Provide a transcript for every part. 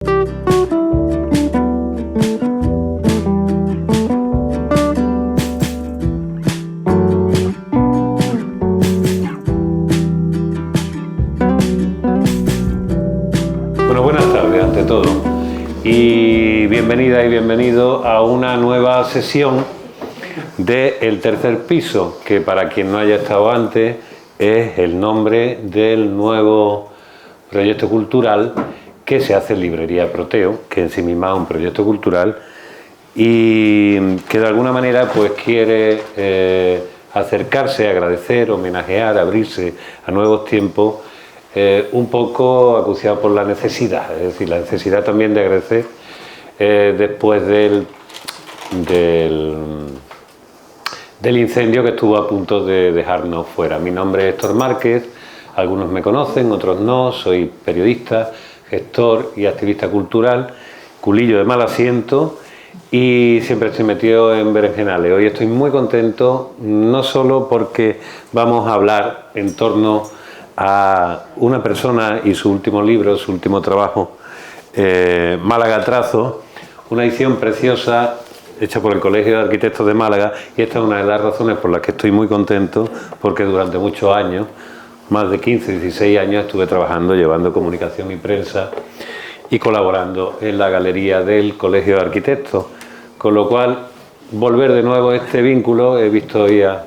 Bueno, buenas tardes ante todo y bienvenida y bienvenido a una nueva sesión de El Tercer Piso, que para quien no haya estado antes es el nombre del nuevo proyecto cultural que se hace en Librería Proteo, que en sí misma es un proyecto cultural y que de alguna manera pues quiere acercarse, agradecer, homenajear, abrirse a nuevos tiempos, un poco acuciado por la necesidad, es decir, la necesidad también de agradecer después del incendio que estuvo a punto de dejarnos fuera. Mi nombre es Héctor Márquez, algunos me conocen, otros no, soy periodista, gestor y activista cultural, culillo de mal asiento y siempre estoy metido en berenjenales. Hoy estoy muy contento, no solo porque vamos a hablar en torno a una persona y su último libro, su último trabajo, Málaga Trazo, una edición preciosa hecha por el Colegio de Arquitectos de Málaga, y esta es una de las razones por las que estoy muy contento, porque durante muchos años, más de 15, 16 años, estuve trabajando, llevando comunicación y prensa y colaborando en la galería del Colegio de Arquitectos, con lo cual volver de nuevo a este vínculo, he visto hoy a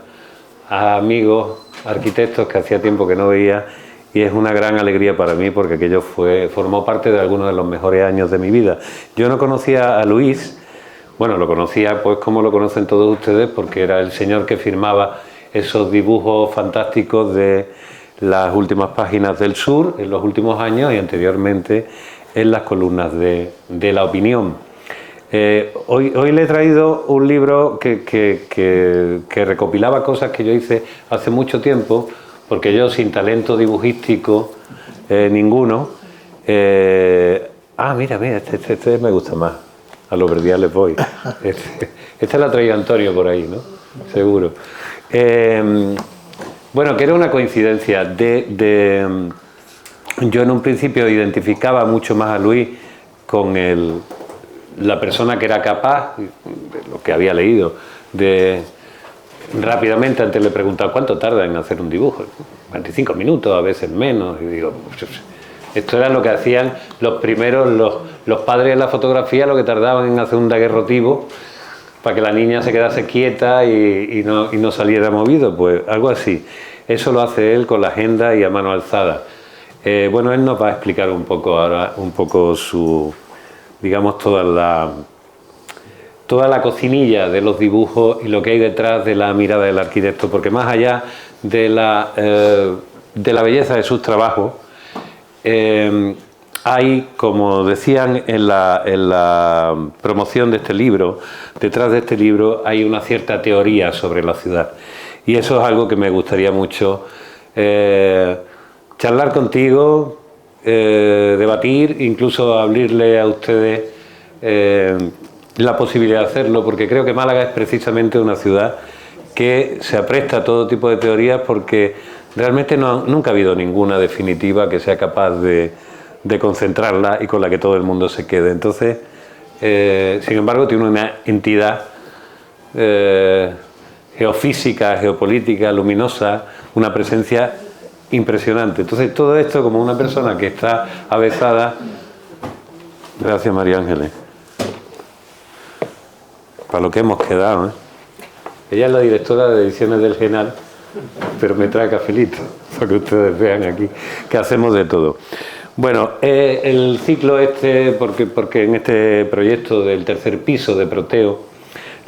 amigos arquitectos que hacía tiempo que no veía y es una gran alegría para mí porque aquello formó parte de algunos de los mejores años de mi vida. Yo no conocía a Luis, bueno, lo conocía pues como lo conocen todos ustedes porque era el señor que firmaba esos dibujos fantásticos de las últimas páginas del Sur en los últimos años y anteriormente en las columnas de La Opinión. Hoy le he traído un libro que recopilaba cosas que yo hice hace mucho tiempo, porque yo sin talento dibujístico ninguno... mira, este me gusta más, a los verdiales voy. Esta la traía Antonio por ahí, ¿no? Seguro. Bueno, que era una coincidencia yo en un principio identificaba mucho más a Luis con la persona que era capaz, de lo que había leído, de rápidamente antes le preguntaba cuánto tarda en hacer un dibujo, 25 minutos, a veces menos, y digo, esto era lo que hacían los primeros, los padres de la fotografía, lo que tardaban en hacer un daguerrotipo para que la niña se quedase quieta y no saliera movido, pues algo así. Eso lo hace él con la agenda y a mano alzada. Bueno, él nos va a explicar un poco ahora, su, digamos, toda la cocinilla de los dibujos y lo que hay detrás de la mirada del arquitecto, porque más allá de la belleza de sus trabajos, hay, como decían en la promoción de este libro, detrás de este libro hay una cierta teoría sobre la ciudad. Y eso es algo que me gustaría mucho charlar contigo, debatir, incluso abrirle a ustedes la posibilidad de hacerlo, porque creo que Málaga es precisamente una ciudad que se apresta a todo tipo de teorías porque realmente nunca ha habido ninguna definitiva que sea capaz de concentrarla y con la que todo el mundo se quede. Entonces, sin embargo, tiene una entidad geofísica, geopolítica, luminosa, una presencia impresionante. Entonces, todo esto como una persona que está avezada... Gracias, María Ángeles. Para lo que hemos quedado, ¿eh? Ella es la directora de Ediciones del Genal, pero me trae cafelito, para que ustedes vean aquí que hacemos de todo. Bueno, el ciclo porque en este proyecto del Tercer Piso de Proteo,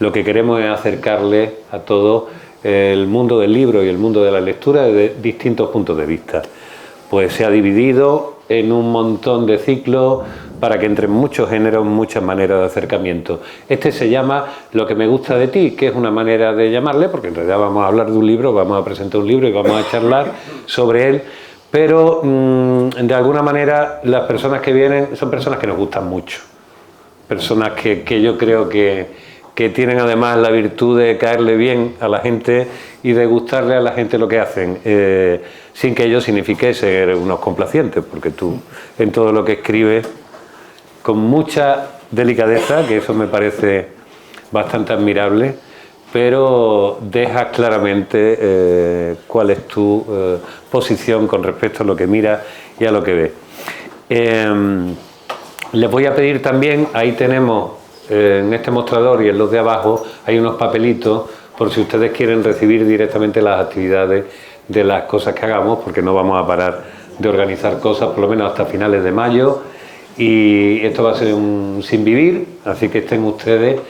lo que queremos es acercarle a todo el mundo del libro y el mundo de la lectura desde distintos puntos de vista. Pues se ha dividido en un montón de ciclos para que entre muchos géneros, muchas maneras de acercamiento. Este se llama Lo que me gusta de ti, que es una manera de llamarle, porque en realidad vamos a hablar de un libro, vamos a presentar un libro y vamos a charlar sobre él, pero de alguna manera las personas que vienen son personas que nos gustan mucho, personas que yo creo que tienen además la virtud de caerle bien a la gente y de gustarle a la gente lo que hacen, sin que ello signifique ser unos complacientes, porque tú en todo lo que escribes con mucha delicadeza, que eso me parece bastante admirable, pero dejas claramente cuál es tu posición con respecto a lo que miras y a lo que ves. Les voy a pedir también, ahí tenemos en este mostrador y en los de abajo hay unos papelitos por si ustedes quieren recibir directamente las actividades de las cosas que hagamos, porque no vamos a parar de organizar cosas por lo menos hasta finales de mayo, y esto va a ser un sin vivir, así que estén ustedes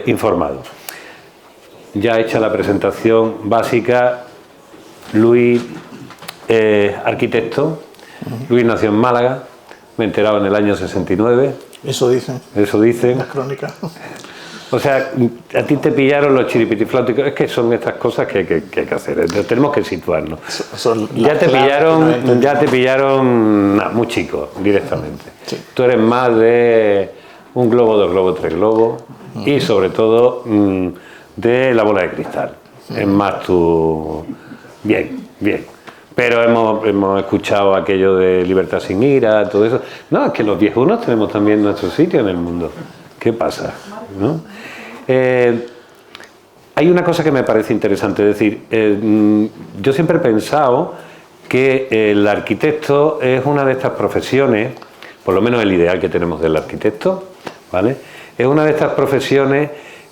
informados. Ya hecha la presentación básica, Luis es arquitecto. Luis nació en Málaga, me he enterado en el año 69. Eso dicen. Eso dicen. Las crónicas. O sea, a ti te pillaron los chiripitifláuticos. Es que son estas cosas que hay que hacer. Tenemos que situarnos. Ya te pillaron muy chico, directamente. Sí. Tú eres más de un globo, dos globos, tres globos. Y sobre todo de la bola de cristal. Es más tu... Bien. Pero hemos escuchado aquello de libertad sin ira, todo eso. No, es que los viejunos tenemos también nuestro sitio en el mundo. ¿Qué pasa? ¿No? Hay una cosa que me parece interesante, es decir, yo siempre he pensado que el arquitecto es una de estas profesiones, por lo menos el ideal que tenemos del arquitecto, ¿vale? Es una de estas profesiones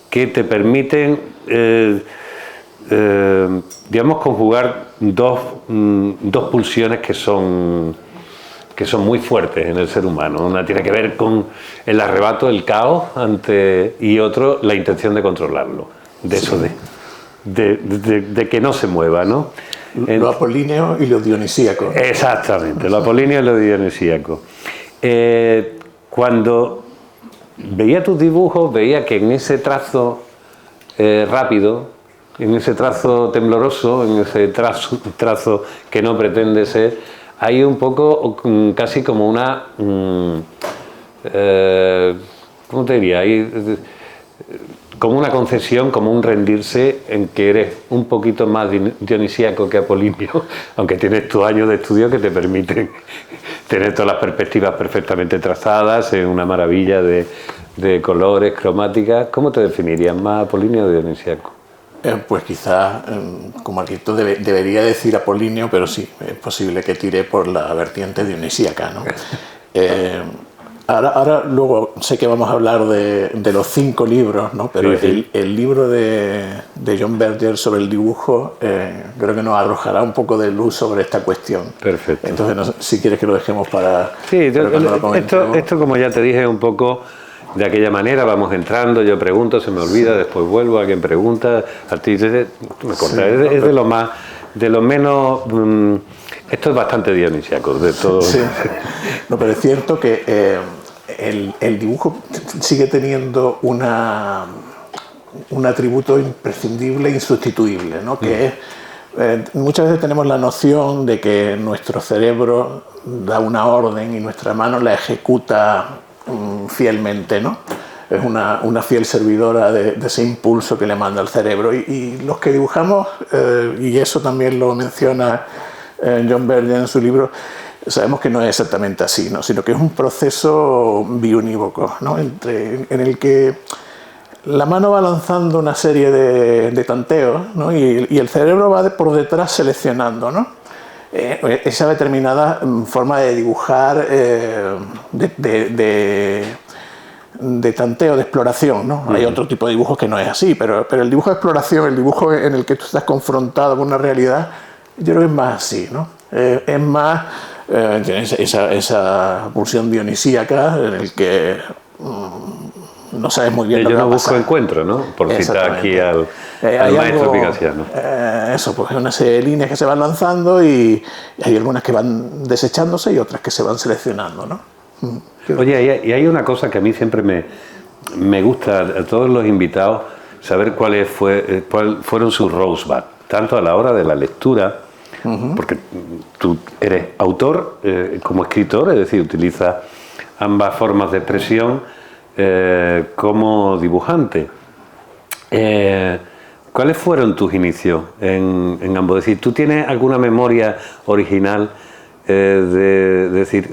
que te permiten, digamos, conjugar dos pulsiones que son muy fuertes en el ser humano. Una tiene que ver con el arrebato, el caos, y otro, la intención de controlarlo. De eso, de que no se mueva, ¿no? Lo apolíneo y lo dionisíaco. Exactamente, lo apolíneo y lo dionisíaco. Cuando veía tus dibujos, veía que en ese trazo rápido, en ese trazo tembloroso, en ese trazo que no pretende ser, hay un poco, casi como una... ¿cómo te diría? Hay como una concesión, como un rendirse en que eres un poquito más dionisíaco que apolíneo, aunque tienes tus años de estudio que te permiten tener todas las perspectivas perfectamente trazadas, en una maravilla de colores, cromáticas. ¿Cómo te definirías, más apolíneo o dionisíaco? Pues quizás como arquitecto debería decir apolíneo, pero sí, es posible que tire por la vertiente dionisíaca, ¿no? Ahora luego sé que vamos a hablar de los 5 libros, ¿no? Pero sí. El libro de John Berger sobre el dibujo creo que nos arrojará un poco de luz sobre esta cuestión. Perfecto. Entonces, no sé, si quieres que lo dejemos para... Sí, esto como ya te dije un poco... De aquella manera vamos entrando, yo pregunto, se me olvida, después vuelvo, alguien pregunta, a ti me corta. Es de lo más, de lo menos, esto es bastante dionisíaco, de todo. Sí. No, pero es cierto que el dibujo sigue teniendo un atributo imprescindible, insustituible, ¿no? Que es, muchas veces tenemos la noción de que nuestro cerebro da una orden y nuestra mano la ejecuta fielmente, ¿no? Es una fiel servidora de ese impulso que le manda el cerebro, y los que dibujamos, y eso también lo menciona John Berger en su libro, sabemos que no es exactamente así, ¿no? Sino que es un proceso biunívoco, ¿no? En el que la mano va lanzando una serie de tanteos, ¿no? y el cerebro va por detrás seleccionando, ¿no? Esa determinada forma de dibujar, de tanteo, de exploración, ¿no? Hay otro tipo de dibujos que no es así, pero el dibujo de exploración, el dibujo en el que tú estás confrontado con una realidad, yo creo que es más así, ¿no? Es más esa pulsión dionisíaca en el que no sabes muy bien lo que va a pasar. Yo no busco encuentro, ¿no? Por citar aquí al maestro Picasiano. Eso, pues una serie de líneas que se van lanzando, y hay algunas que van desechándose y otras que se van seleccionando, ¿no? Oye, y hay una cosa que a mí siempre me gusta a todos los invitados, saber cuáles fueron sus rosebuds, tanto a la hora de la lectura, porque tú eres autor como escritor, es decir, utilizas ambas formas de expresión como dibujante. ¿Cuáles fueron tus inicios en ambos? Es decir, ¿tú tienes alguna memoria original de decir,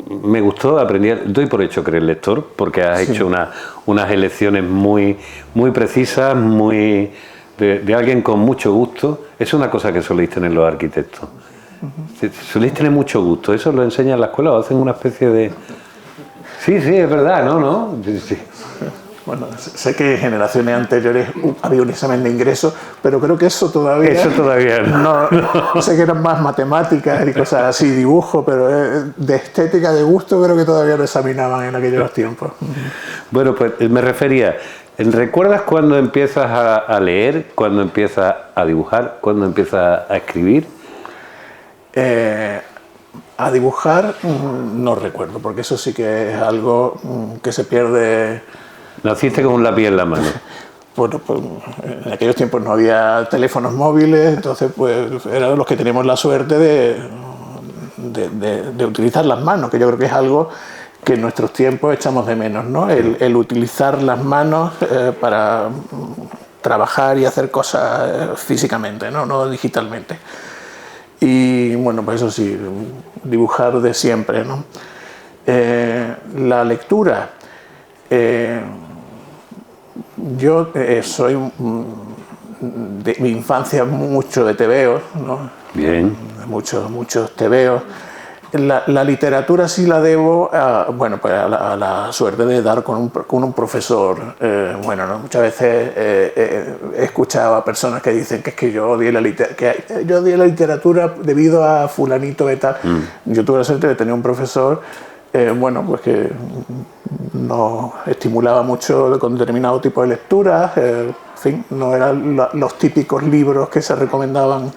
me gustó, aprendí, doy por hecho que eres lector, porque has hecho unas elecciones muy, muy precisas, muy de alguien con mucho gusto. Es una cosa que soléis tener los arquitectos. Soléis tener mucho gusto, eso lo enseña en la escuela, o hacen una especie de... Sí, es verdad, ¿no? Sí. Bueno, sé que en generaciones anteriores había un examen de ingreso, pero creo que eso todavía no. Sé que eran más matemáticas y cosas así, dibujo, pero de estética, de gusto, creo que todavía lo examinaban en aquellos tiempos. Bueno, pues me refería, ¿recuerdas cuando empiezas a leer, cuando empiezas a dibujar, cuando empiezas a escribir? A dibujar no recuerdo, porque eso sí que es algo que se pierde. Naciste con un lápiz en la mano. Bueno, pues en aquellos tiempos no había teléfonos móviles, entonces pues eran los que teníamos la suerte de utilizar las manos, que yo creo que es algo que en nuestros tiempos echamos de menos, ¿no? El utilizar las manos para trabajar y hacer cosas físicamente, no digitalmente. Y bueno, pues eso sí, dibujar de siempre, ¿no? La lectura. Yo soy de mi infancia mucho de tebeos, ¿no? Bien. Muchos tebeos. La literatura sí la debo pues a la suerte de dar con un profesor. Bueno, ¿no? Muchas veces he escuchado a personas que dicen que es que yo odié la literatura debido a fulanito de tal. Yo tuve la suerte de tener un profesor bueno, pues que nos estimulaba mucho con determinado tipo de lecturas, en fin, no eran los típicos libros que se recomendaban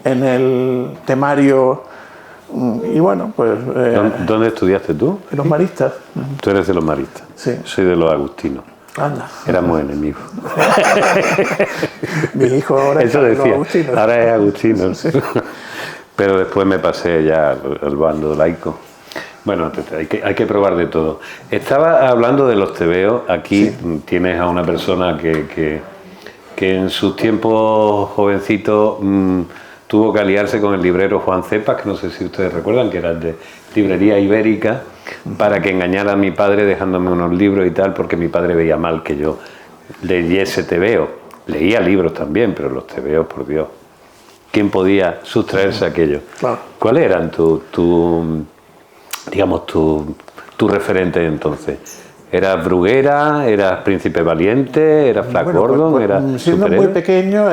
en el temario. Y bueno, pues... ¿Dónde estudiaste tú? Los maristas. Tú eres de los maristas. Sí. Soy de los agustinos. Anda. Éramos enemigos. Mi hijo ahora es de los agustinos. Ahora es agustino. Sí. Pero después me pasé ya al bando laico. Bueno, hay que probar de todo. Estaba hablando de los tebeos. Aquí tienes a una persona que en sus tiempos jovencitos tuvo que aliarse con el librero Juan Cepas, que no sé si ustedes recuerdan, que era de Librería Ibérica, para que engañara a mi padre dejándome unos libros y tal, porque mi padre veía mal que yo leyese tebeo. Leía libros también, pero los tebeos, por Dios, ¿quién podía sustraerse a aquello? Claro. ¿Cuáles eran tu referente entonces? ¿Eras Bruguera? ¿Eras Príncipe Valiente? ¿Eras Flash Gordon? Pues, ¿Eras siendo superhéroe? muy pequeño,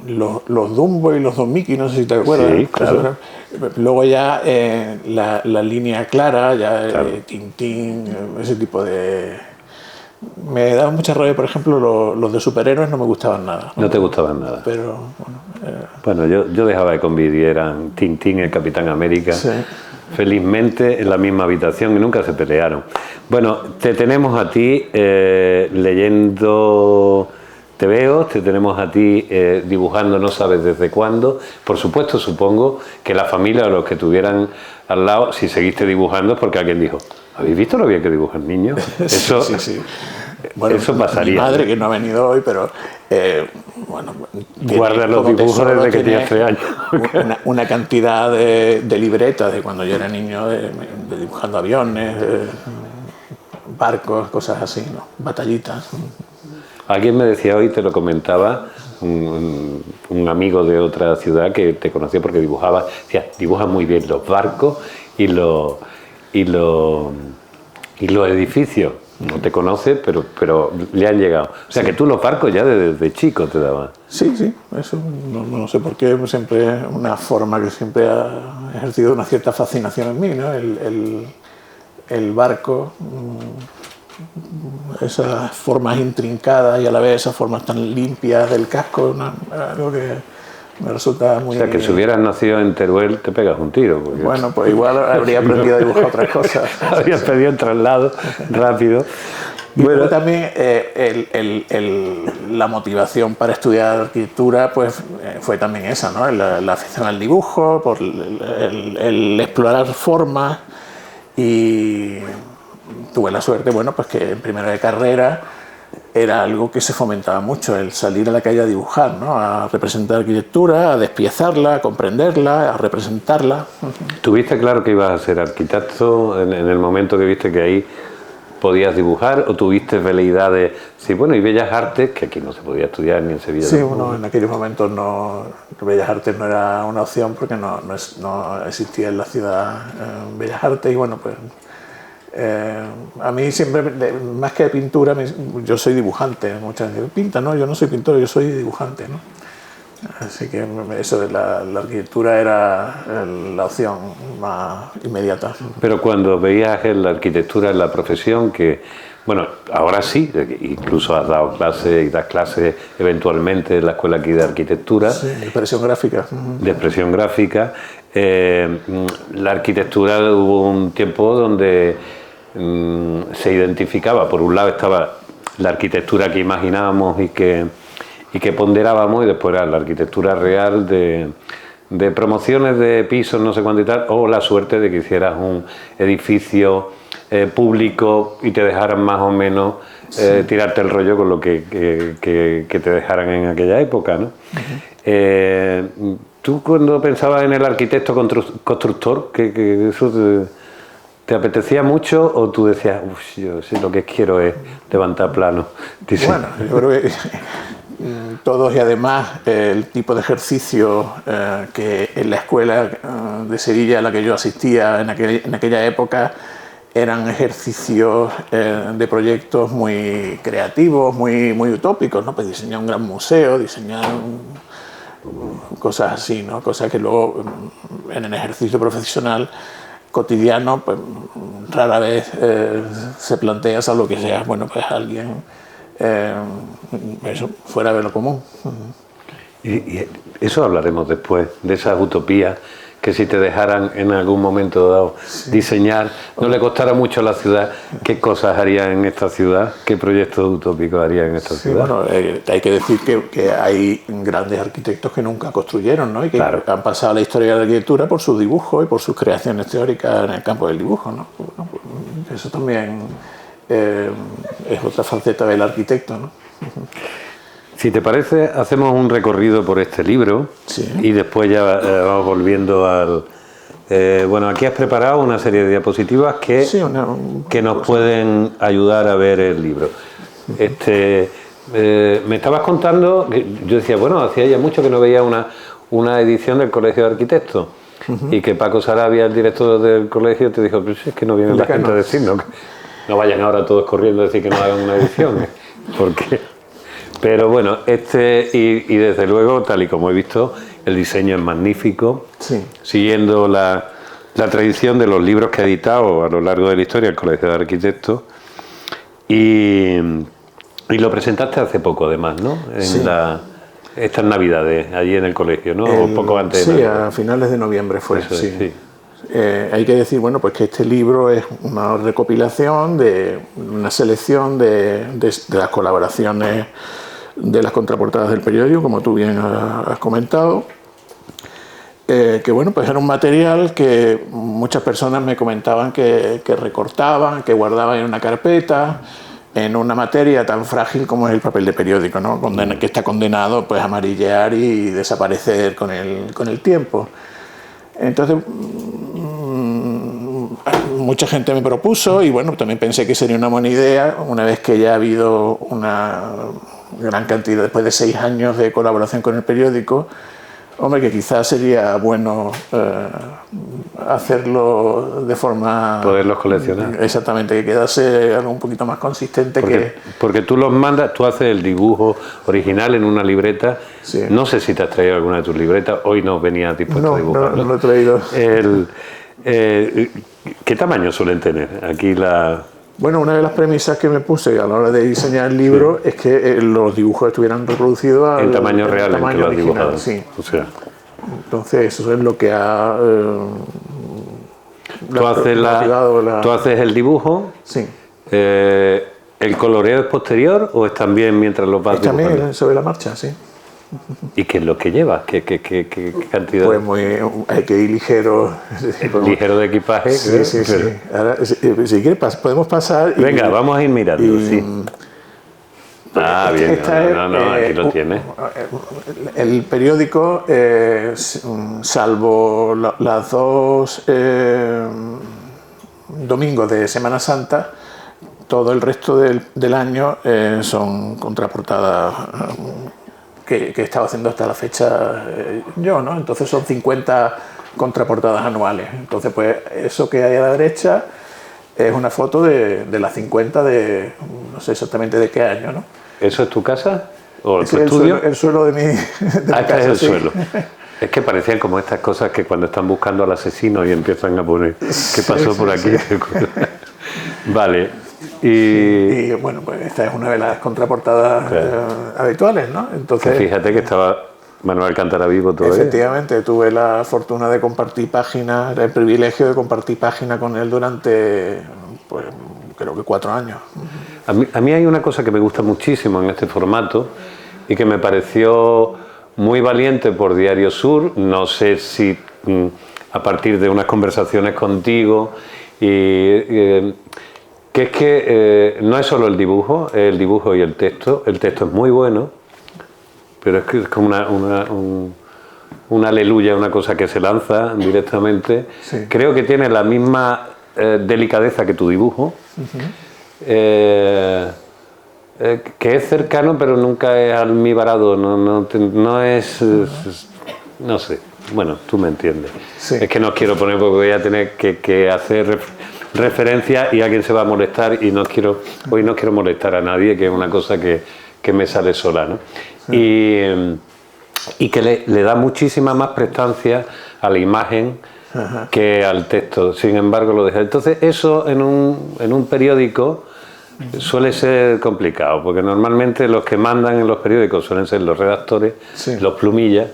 los Dumbo y los Don Mickey, no sé si te acuerdas. Sí, claro. Luego ya la línea clara, ya claro. Tintín, ese tipo de... Me daba mucha rabia, por ejemplo, los de superhéroes no me gustaban nada. No te gustaban nada. Pero, bueno, yo dejaba que convivieran Tintín y el Capitán América. Sí. Felizmente en la misma habitación y nunca se pelearon. Bueno, te tenemos a ti leyendo tebeos, te tenemos a ti dibujando no sabes desde cuándo. Por supuesto, supongo que la familia o los que tuvieran al lado, si seguiste dibujando es porque alguien dijo, ¿habéis visto lo bien que dibujan niños? Eso, sí. Bueno, eso pasaría. Mi madre, que no ha venido hoy, pero bueno, guarda los dibujos desde que tienes 3 años. Una cantidad de libretas de cuando yo era niño, de dibujando aviones, barcos, cosas así, ¿no? Batallitas. Alguien me decía hoy, te lo comentaba, un amigo de otra ciudad que te conocía porque dibujaba, decía, dibuja muy bien los barcos y los edificios. No te conoce, pero le han llegado. O sea, que tú los barcos ya desde chico te daban. Sí, eso no sé por qué, siempre es una forma que siempre ha ejercido una cierta fascinación en mí, ¿no? El barco, esas formas intrincadas y a la vez esas formas tan limpias del casco, algo que me resulta muy... O sea, que si hubieras nacido en Teruel te pegas un tiro. Porque... Bueno, pues igual habría aprendido a dibujar otras cosas. Habrías pedido el traslado rápido. Y bueno, también la motivación para estudiar arquitectura pues, fue también esa, ¿no? La afición al dibujo, por el explorar formas, y tuve la suerte, bueno, pues que en primero de carrera era algo que se fomentaba mucho, el salir a la calle a dibujar, ¿no? A representar arquitectura, a despiezarla, a comprenderla, a representarla. ¿Tuviste claro que ibas a ser arquitecto en el momento que viste que ahí podías dibujar, o tuviste veleidades? Sí, bueno, y Bellas Artes, que aquí no se podía estudiar ni en Sevilla. Sí, bueno, en aquellos momentos Bellas Artes no era una opción porque no existía en la ciudad Bellas Artes, y bueno, pues a mí siempre, más que pintura, yo soy dibujante. Muchas veces pinta, no, yo no soy pintor, yo soy dibujante, ¿no? Así que eso de la arquitectura era la opción más inmediata. Pero cuando veías en la arquitectura, en la profesión, que, bueno, ahora sí, incluso has dado clases y das clases eventualmente en la escuela aquí de arquitectura. Sí, de expresión gráfica. De expresión gráfica. La arquitectura, hubo un tiempo donde se identificaba, por un lado estaba la arquitectura que imaginábamos y que ponderábamos, y después era la arquitectura real de promociones de pisos, no sé cuánto y tal, o la suerte de que hicieras un edificio público y te dejaran más o menos tirarte el rollo con lo que te dejaran en aquella época, ¿no? ¿Tú cuando pensabas en el arquitecto constructor, que eso te apetecía mucho, o tú decías, yo sí, lo que quiero es levantar plano? Bueno, yo creo que todos, y además el tipo de ejercicio que en la escuela de Sevilla a la que yo asistía en aquella época eran ejercicios de proyectos muy creativos, muy utópicos, ¿no? Pues diseñar un gran museo, diseñar cosas así, ¿no? Cosas que luego en el ejercicio profesional cotidiano pues rara vez se plantea, salvo que seas, bueno, pues alguien eso, fuera de lo común. Y eso hablaremos después, de esas utopías que si te dejaran en algún momento dado diseñar, no le costara mucho a la ciudad, ¿qué cosas haría en esta ciudad? ¿Qué proyectos utópicos haría en esta ciudad? Bueno, hay que decir que hay grandes arquitectos que nunca construyeron, ¿no? Y que han pasado a la historia de la arquitectura por sus dibujos y por sus creaciones teóricas en el campo del dibujo, ¿no? Bueno, pues eso también es otra faceta del arquitecto, ¿no? Si te parece, hacemos un recorrido por este libro y después ya vamos volviendo al... bueno, aquí has preparado una serie de diapositivas que nos pueden ayudar a ver el libro. Me estabas contando, yo decía, bueno, hacía ya mucho que no veía una edición del Colegio de Arquitectos, y que Paco Sarabia, el director del colegio, te dijo, pues es que no viene la gente a decirnos, no vayan ahora todos corriendo a decir que no hagan una edición, porque... Pero bueno, y desde luego, tal y como he visto, el diseño es magnífico, siguiendo la tradición de los libros que ha editado a lo largo de la historia el Colegio de Arquitectos, y lo presentaste hace poco además, ¿no? Estas Navidades, allí en el colegio, ¿no? O poco antes. Sí, a finales de noviembre fue. Eso es, sí. Hay que decir, bueno, pues que este libro es una recopilación de una selección de las colaboraciones de las contraportadas del periódico, como tú bien has comentado, que bueno, pues era un material que muchas personas me comentaban que recortaban, que guardaban en una carpeta, en una materia tan frágil como es el papel de periódico, ¿no? Que está condenado pues a amarillear y desaparecer con el tiempo. Entonces, mucha gente me propuso, y bueno, también pensé que sería una buena idea, una vez que ya ha habido una gran cantidad, después de 6 años de colaboración con el periódico, hombre, que quizás sería bueno hacerlo de forma... Poderlos coleccionar. Exactamente, que quedase algo un poquito más consistente. Porque tú los mandas, tú haces el dibujo original en una libreta. Sí. No sé si te has traído alguna de tus libretas, hoy no venías dispuesto a dibujar. No lo he traído. ¿Qué tamaño suelen tener aquí Bueno, una de las premisas que me puse a la hora de diseñar el libro es que los dibujos estuvieran reproducidos en tamaño real, en que lo has dibujado. Sí. O sea. Entonces, eso es lo que ha... Tú haces el dibujo. Sí. ¿El coloreo es posterior o es también mientras lo vas dibujando? También sobre la marcha, sí. ¿Y qué es lo que llevas? ¿Qué cantidad? Pues hay que ir ligero. Ligero de equipaje. Sí. Ahora, si quieres, podemos pasar. Venga, vamos a ir mirando. Ah, bien, aquí lo tienes. El periódico, salvo las dos domingos de Semana Santa, todo el resto del año son contraportadas que he estado haciendo hasta la fecha yo, ¿no? Entonces son 50 contraportadas anuales. Entonces, pues eso que hay a la derecha es una foto de las 50 de no sé exactamente de qué año, ¿no? ¿Eso es tu casa? ¿O tu estudio? El suelo de mi casa, es el suelo. Es que parecían como estas cosas que cuando están buscando al asesino y empiezan a poner ¿qué pasó por aquí? Vale. Y bueno, pues esta es una de las contraportadas habituales, ¿no? Entonces, fíjate que estaba Manuel Alcántara vivo todavía. Efectivamente, tuve la fortuna de compartir página, el privilegio de compartir página con él durante, pues, creo que 4 años. A mí hay una cosa que me gusta muchísimo en este formato y que me pareció muy valiente por Diario Sur, no sé si a partir de unas conversaciones contigo, que es que no es solo el dibujo y el texto es muy bueno, pero es que es como una aleluya, una cosa que se lanza directamente. Sí. Creo que tiene la misma delicadeza que tu dibujo, que es cercano pero nunca es almibarado, no es, no sé, bueno, tú me entiendes. Sí. Es que no quiero poner porque voy a tener que hacer referencia y alguien se va a molestar y hoy no quiero molestar a nadie, que es una cosa que me sale sola, ¿no? Sí. Y que le da muchísima más prestancia a la imagen que al texto, sin embargo lo deja. Entonces eso en un periódico suele ser complicado, porque normalmente los que mandan en los periódicos suelen ser los redactores, sí, los plumillas,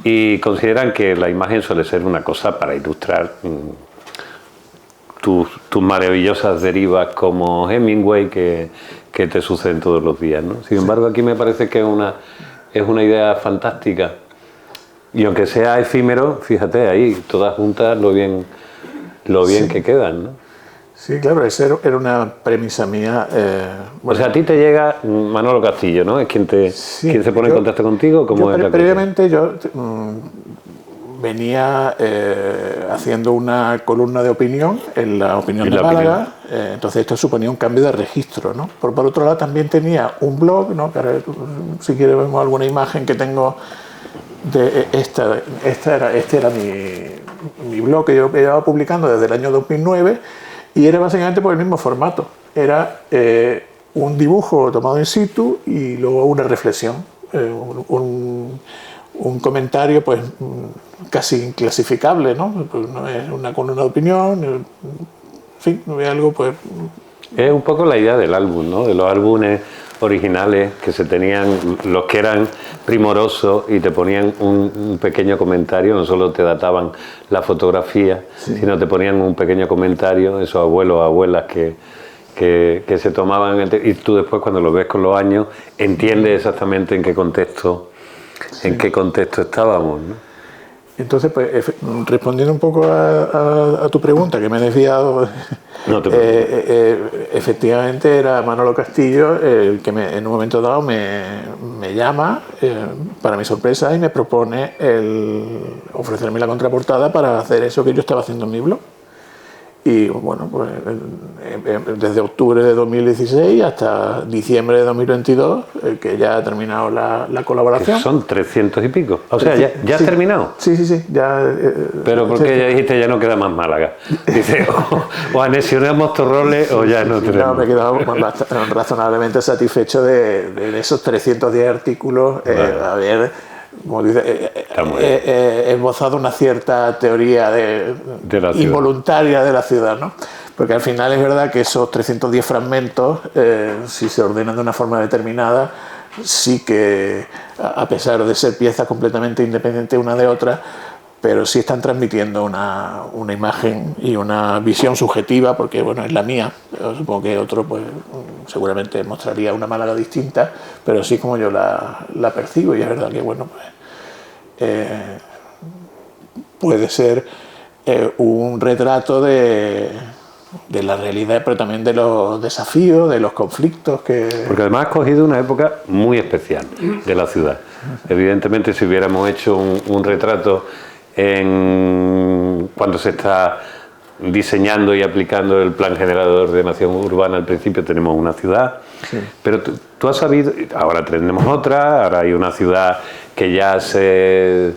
y consideran que la imagen suele ser una cosa para ilustrar tus maravillosas derivas como Hemingway que te suceden todos los días, ¿no? Sin embargo, aquí me parece que es una idea fantástica. Y aunque sea efímero, fíjate ahí, todas juntas lo bien sí, que quedan, ¿no? Sí, claro, esa era una premisa mía. Bueno. O sea, a ti te llega Manolo Castillo, ¿no? Es quien se pone en contacto contigo. Previamente yo venía haciendo una columna de opinión en La Opinión de Málaga, entonces esto suponía un cambio de registro, ¿no? Por otro lado también tenía un blog, ¿no? Que ahora, si quieres vemos alguna imagen que tengo de este era mi blog que yo llevaba publicando desde el año 2009 y era básicamente por el mismo formato, era un dibujo tomado in situ y luego una reflexión, un comentario pues casi inclasificable, ¿no? Pues no es una columna de opinión, en fin, no es algo pues... Es un poco la idea del álbum, ¿no? De los álbumes originales que se tenían, los que eran primorosos y te ponían un pequeño comentario, no solo te databan la fotografía, sí, sino te ponían un pequeño comentario, esos abuelos o abuelas que se tomaban, y tú después cuando lo ves con los años entiendes exactamente en qué contexto estábamos, ¿no? Entonces, pues, respondiendo un poco a tu pregunta, que me he desviado, no te preocupes. Efectivamente era Manolo Castillo el que en un momento dado me llama, para mi sorpresa, y me propone ofrecerme la contraportada para hacer eso que yo estaba haciendo en mi blog. Y bueno, pues desde octubre de 2016 hasta diciembre de 2022, que ya ha terminado la colaboración. Son 300 y pico. O sea, ¿ya has terminado? Sí. Ya, pero porque ya dijiste, ya no queda más Málaga. Dice, o anexionamos Torroles o ya no tenemos. No, me he quedado razonablemente satisfecho de esos 310 artículos. Bueno. A ver, como dice, he esbozado una cierta teoría involuntaria de la ciudad, ¿no? Porque al final es verdad que esos 310 fragmentos, si se ordenan de una forma determinada, sí que, a pesar de ser piezas completamente independientes una de otra, pero sí están transmitiendo una imagen y una visión subjetiva, porque bueno, es la mía. Yo supongo que otro pues seguramente mostraría una Málaga distinta, pero sí como yo la percibo, y es verdad que bueno, pues puede ser un retrato de de la realidad, pero también de los desafíos, de los conflictos que... Porque además has cogido una época muy especial de la ciudad. Evidentemente, si hubiéramos hecho un retrato cuando se está diseñando y aplicando el Plan General de Ordenación Urbana, al principio tenemos una ciudad, sí. Pero tú has sabido, ahora tenemos otra, ahora hay una ciudad que ya se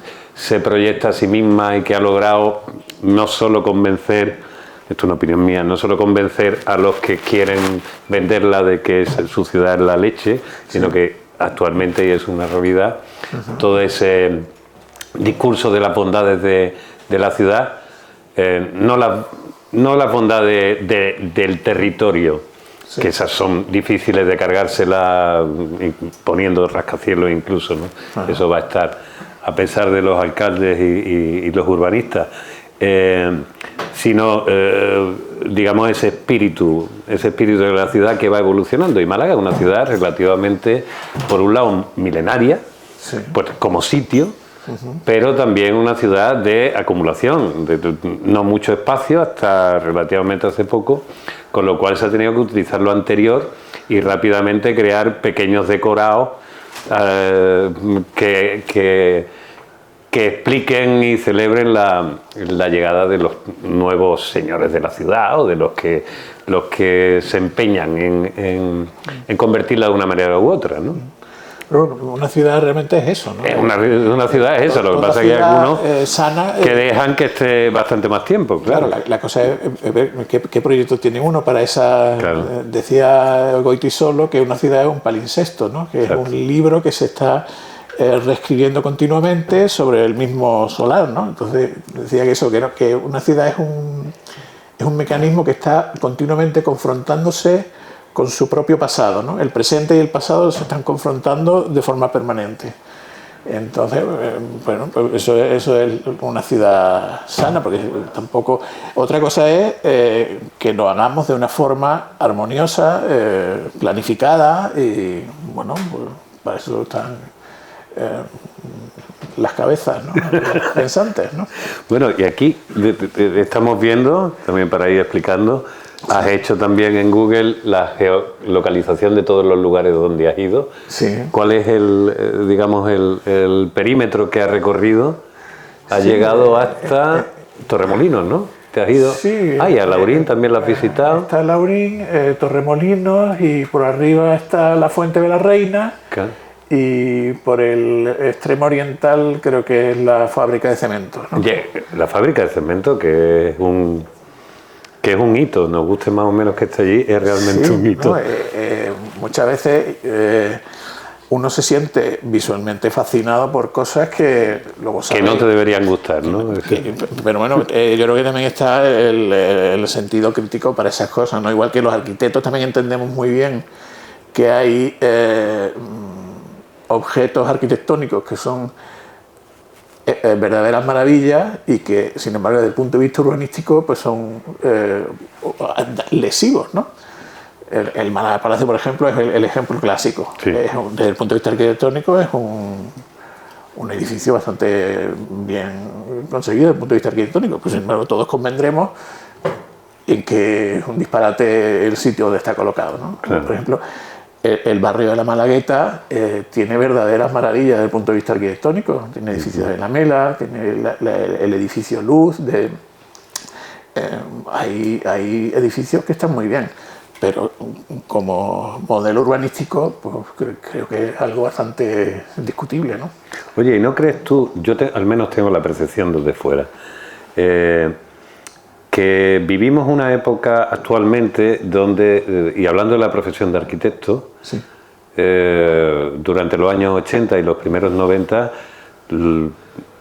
proyecta a sí misma y que ha logrado no solo convencer, esto es una opinión mía, no solo convencer a los que quieren venderla de que su ciudad es la leche, sino que actualmente, y es una realidad, todo ese discurso de las bondades de la ciudad, no las bondades del territorio, sí. Que esas son difíciles de cargársela poniendo rascacielos incluso, ¿no? Eso va a estar a pesar de los alcaldes y los urbanistas, sino digamos ese espíritu de la ciudad que va evolucionando. Y Málaga es una ciudad relativamente, por un lado, milenaria, sí. Pues como sitio, pero también una ciudad de acumulación, de no mucho espacio hasta relativamente hace poco, con lo cual se ha tenido que utilizar lo anterior y rápidamente crear pequeños decorados que expliquen y celebren la llegada de los nuevos señores de la ciudad o de los que se empeñan en convertirla de una manera u otra, ¿no? Una ciudad realmente es eso, ¿no? Una ciudad es eso, lo que pasa es que hay algunos sana, que dejan que esté bastante más tiempo, claro. La cosa es ver qué proyecto tiene uno para esa... Claro. Decía Goytisolo que una ciudad es un palincesto, ¿no? Que exacto. Es un libro que se está reescribiendo continuamente sobre el mismo solar, ¿no? Entonces decía que una ciudad es un mecanismo que está continuamente confrontándose con su propio pasado, ¿no? El presente y el pasado se están confrontando de forma permanente. Entonces, bueno, pues eso es una ciudad sana, porque tampoco... Otra cosa es que lo hagamos de una forma armoniosa, planificada, y bueno, pues para eso están las cabezas, ¿no? Los pensantes, ¿no? Bueno, y aquí estamos viendo, también para ir explicando, has hecho también en Google la geolocalización de todos los lugares donde has ido. Sí. ¿Cuál es el perímetro que has recorrido? Has llegado hasta Torremolinos, ¿no? ¿Te has ido? Sí. Ah, y a Laurín también lo has visitado. Está Laurín, Torremolinos, y por arriba está la Fuente de la Reina. Claro. Y por el extremo oriental creo que es la fábrica de cemento, ¿no? La fábrica de cemento, que es un hito, nos guste más o menos que esté allí, es realmente sí, un hito. ¿No? Muchas veces uno se siente visualmente fascinado por cosas que luego que no te deberían gustar, ¿no? Pero bueno, yo creo que también está el sentido crítico para esas cosas, ¿no? Igual que los arquitectos también entendemos muy bien que hay objetos arquitectónicos que son verdaderas maravillas y que, sin embargo, desde el punto de vista urbanístico, pues son lesivos, ¿no? El Málaga Palacio, por ejemplo, es el ejemplo clásico. Sí. Desde el punto de vista arquitectónico es un edificio bastante bien conseguido desde el punto de vista arquitectónico, pues sin embargo todos convendremos en que es un disparate el sitio donde está colocado, ¿no? Claro. Por ejemplo, el barrio de la Malagueta tiene verdaderas maravillas desde el punto de vista arquitectónico. Tiene edificios de Lamela, tiene el edificio Luz. Hay edificios que están muy bien, pero como modelo urbanístico pues, creo que es algo bastante discutible, ¿no? Oye, ¿y no crees tú? Yo al menos tengo la percepción desde fuera, que vivimos una época actualmente donde, y hablando de la profesión de arquitecto, sí. Durante los años 80 y los primeros 90,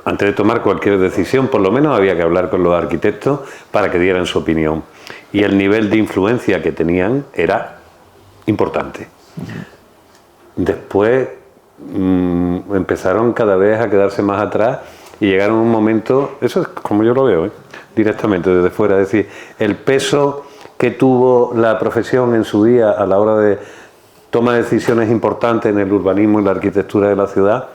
antes de tomar cualquier decisión, por lo menos había que hablar con los arquitectos para que dieran su opinión. Y el nivel de influencia que tenían era importante. Después empezaron cada vez a quedarse más atrás y llegaron a un momento, eso es como yo lo veo, directamente desde fuera, es decir, el peso que tuvo la profesión en su día a la hora de toma de decisiones importantes en el urbanismo y la arquitectura de la ciudad,